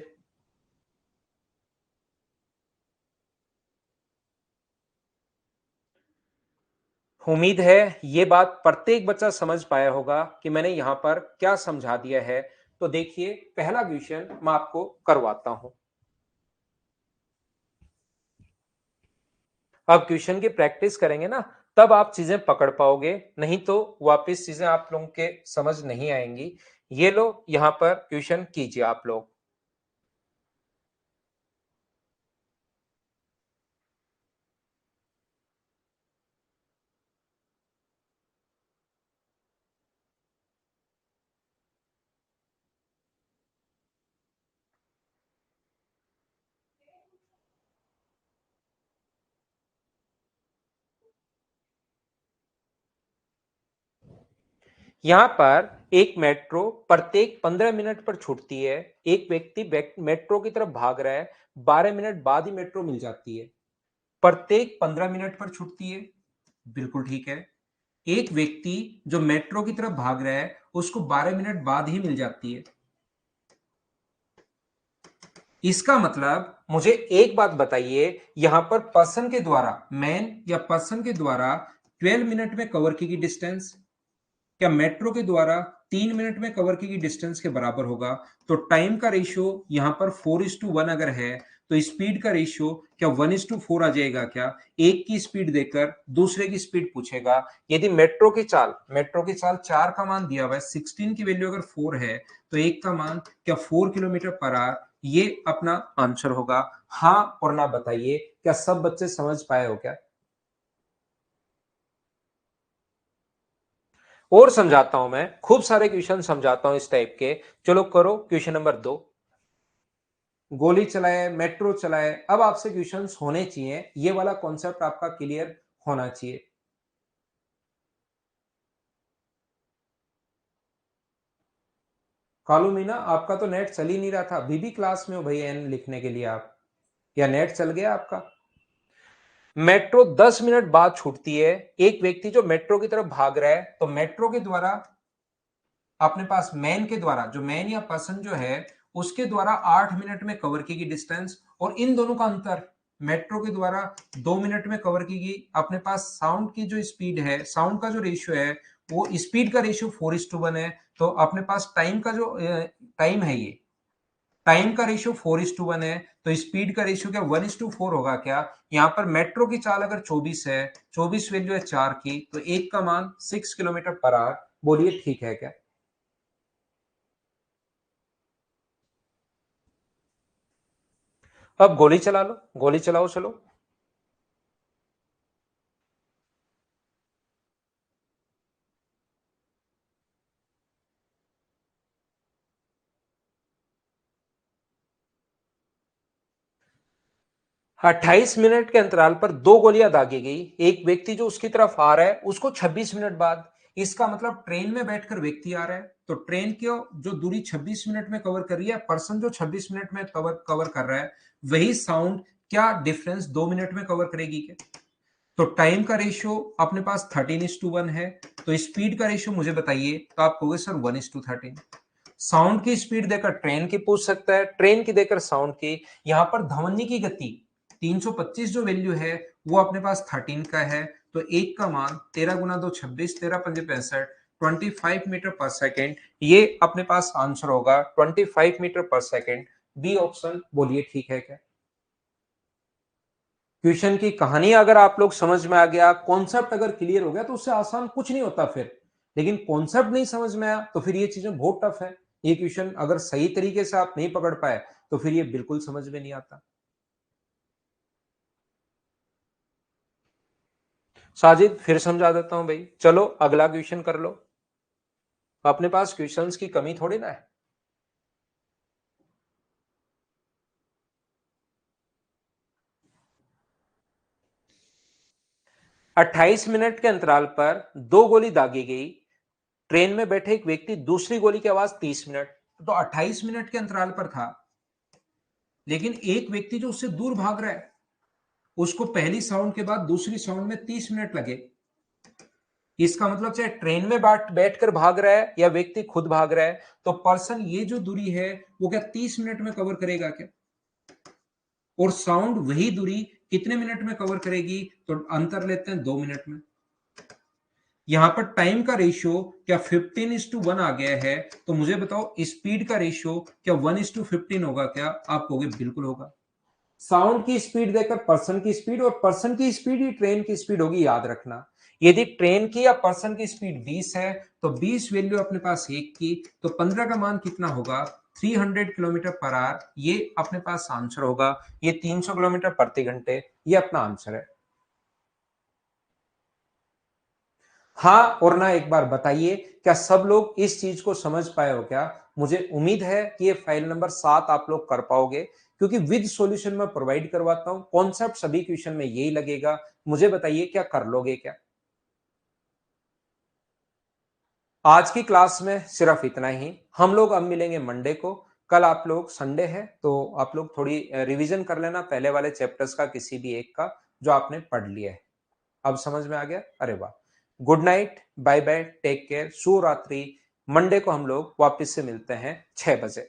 उम्मीद है ये बात प्रत्येक बच्चा समझ पाया होगा कि मैंने यहां पर क्या समझा दिया है। तो देखिए, पहला क्वेश्चन मैं आपको करवाता हूं। अब क्वेश्चन की प्रैक्टिस करेंगे ना, तब आप चीजें पकड़ पाओगे, नहीं तो वापस चीजें आप लोगों के समझ नहीं आएंगी। ये लो, यहां पर क्वेश्चन कीजिए आप लोग। यहां पर एक मेट्रो प्रत्येक 15 मिनट पर छूटती है। एक व्यक्ति मेट्रो की तरफ भाग रहा है, 12 मिनट बाद ही मेट्रो मिल जाती है। प्रत्येक 15 मिनट पर छूटती है, बिल्कुल ठीक है। एक व्यक्ति जो मेट्रो की तरफ भाग रहा है, उसको 12 मिनट बाद ही मिल जाती है। इसका मतलब मुझे एक बात बताइए, यहां पर पर्सन के द्वारा, मैन या पर्सन के द्वारा 12 मिनट में कवर की गई डिस्टेंस क्या मेट्रो के द्वारा 3 मिनट में कवर की गई डिस्टेंस के बराबर होगा? तो टाइम का रेशियो यहां पर 4:1 अगर है, तो स्पीड का रेशियो क्या 1:4 आ जाएगा क्या? एक की स्पीड देकर दूसरे की स्पीड पूछेगा। यदि मेट्रो की चाल 4 का मान दिया हुआ है, 16 की वैल्यू अगर 4 है, तो एक का मान क्या 4 किलोमीटर पर आवर, ये अपना आंसर होगा। हाँ और ना बताइए, क्या सब बच्चे समझ पाए हो क्या? और समझाता हूं, मैं खूब सारे क्वेश्चन समझाता हूं इस टाइप के। चलो करो क्वेश्चन नंबर 2। गोली चलाए, मेट्रो चलाए, अब आपसे क्वेश्चंस होने चाहिए, ये वाला कॉन्सेप्ट आपका क्लियर होना चाहिए। कालू मीना, आपका तो नेट चल ही नहीं रहा था, अभी भी क्लास में हो भाई एन लिखने के लिए आप, या नेट चल गया आपका? मेट्रो 10 मिनट बाद छूटती है। एक व्यक्ति जो मेट्रो की तरफ भाग रहा है, तो मेट्रो के द्वारा अपने पास मैन के द्वारा, जो मैन या पर्सन जो है उसके द्वारा 8 मिनट में कवर की गई डिस्टेंस, और इन दोनों का अंतर मेट्रो के द्वारा 2 मिनट में कवर की गई। अपने पास साउंड की जो स्पीड है, साउंड का जो रेशियो है, वो स्पीड का रेशियो 4:1 है। तो अपने पास टाइम का जो टाइम है, ये टाइम का रेशियो 4:1 है, तो स्पीड का रेशियो क्या 1:4 होगा क्या? यहाँ पर मेट्रो की चाल अगर 24 है, 24 वैल्यू है 4 की, तो 1 का मान 6 किलोमीटर पर आवर। बोलिए ठीक है क्या? अब गोली चला लो, गोली चलाओ चलो। 28 मिनट के अंतराल पर दो गोलियां दागी गई। एक व्यक्ति जो उसकी तरफ आ रहा है उसको 26 मिनट बाद। इसका मतलब ट्रेन में बैठकर व्यक्ति आ रहा है, तो ट्रेन की जो दूरी 26 मिनट में कवर कर रही है, पर्सन जो 26 मिनट में कवर कर रहा है, वही साउंड क्या डिफरेंस 2 मिनट में कवर करेगी क्या? तो टाइम का रेशियो अपने पास 13:1 है, तो स्पीड का रेशियो मुझे बताइए, तो आप कहोगे सर 1:13। साउंड की स्पीड देकर ट्रेन की पूछ सकता है, ट्रेन की देकर साउंड की। यहां पर ध्वनि की गति 325 जो वैल्यू है वो अपने पास 13 का है, तो एक का मान 13 गुना 2 26, 13 पंजे 65, 25 मीटर पर सेकेंड। ये अपने पास आंसर होगा 25 मीटर पर सेकेंड। B option. बोलिए ठीक है क्या? क्वेश्चन की कहानी अगर आप लोग समझ में आ गया, कॉन्सेप्ट अगर क्लियर हो गया, तो उससे आसान कुछ नहीं होता फिर। लेकिन कॉन्सेप्ट नहीं समझ में आया तो फिर ये चीजें बहुत टफ है। ये क्वेश्चन अगर सही तरीके से आप नहीं पकड़ पाए तो फिर ये बिल्कुल समझ में नहीं आता। साजिद फिर समझा देता हूं भाई, चलो अगला क्वेश्चन कर लो। अपने पास क्वेश्चंस की कमी थोड़ी ना है। 28 मिनट के अंतराल पर दो गोली दागी गई। ट्रेन में बैठे एक व्यक्ति दूसरी गोली की आवाज 30 मिनट। तो 28 मिनट के अंतराल पर था, लेकिन एक व्यक्ति जो उससे दूर भाग रहा है, उसको पहली साउंड के बाद दूसरी साउंड में 30 मिनट लगे। इसका मतलब चाहे ट्रेन में बैठकर भाग रहा है या व्यक्ति खुद भाग रहा है, तो पर्सन ये जो दूरी है वो क्या 30 मिनट में कवर करेगा क्या? और साउंड वही दूरी कितने मिनट में कवर करेगी? तो अंतर लेते हैं 2 मिनट में। यहां पर टाइम का रेशियो क्या 15:1 आ गया है, तो मुझे बताओ स्पीड का रेशियो क्या 1:15 होगा क्या? आप कहोगे बिल्कुल होगा। साउंड की स्पीड देकर पर्सन की स्पीड, और पर्सन की स्पीड ही ट्रेन की स्पीड होगी, याद रखना। यदि ट्रेन की या पर्सन की स्पीड 20 है, तो 20 वैल्यू अपने पास एक की, तो 15 का मान कितना होगा? 300 किलोमीटर पर आवर। ये अपने पास आंसर होगा। ये 300 किलोमीटर प्रति घंटे, ये अपना आंसर है। हाँ और ना एक बार बताइए, क्या सब लोग इस चीज को समझ पाए हो क्या? मुझे उम्मीद है कि ये फाइल नंबर 7 आप लोग कर पाओगे, क्योंकि विद सॉल्यूशन में प्रोवाइड करवाता हूं। कॉन्सेप्ट सभी क्वेश्चन में यही लगेगा। मुझे बताइए क्या कर लोगे क्या? आज की क्लास में सिर्फ इतना ही। हम लोग अब मिलेंगे मंडे को। कल आप लोग संडे है, तो आप लोग थोड़ी रिवीजन कर लेना पहले वाले चैप्टर्स का, किसी भी एक का जो आपने पढ़ लिया है। अब समझ में आ गया? अरे वाह। Good night, bye bye, take care, शुभ रात्रि। मंडे को हम लोग वापस से मिलते हैं 6 बजे।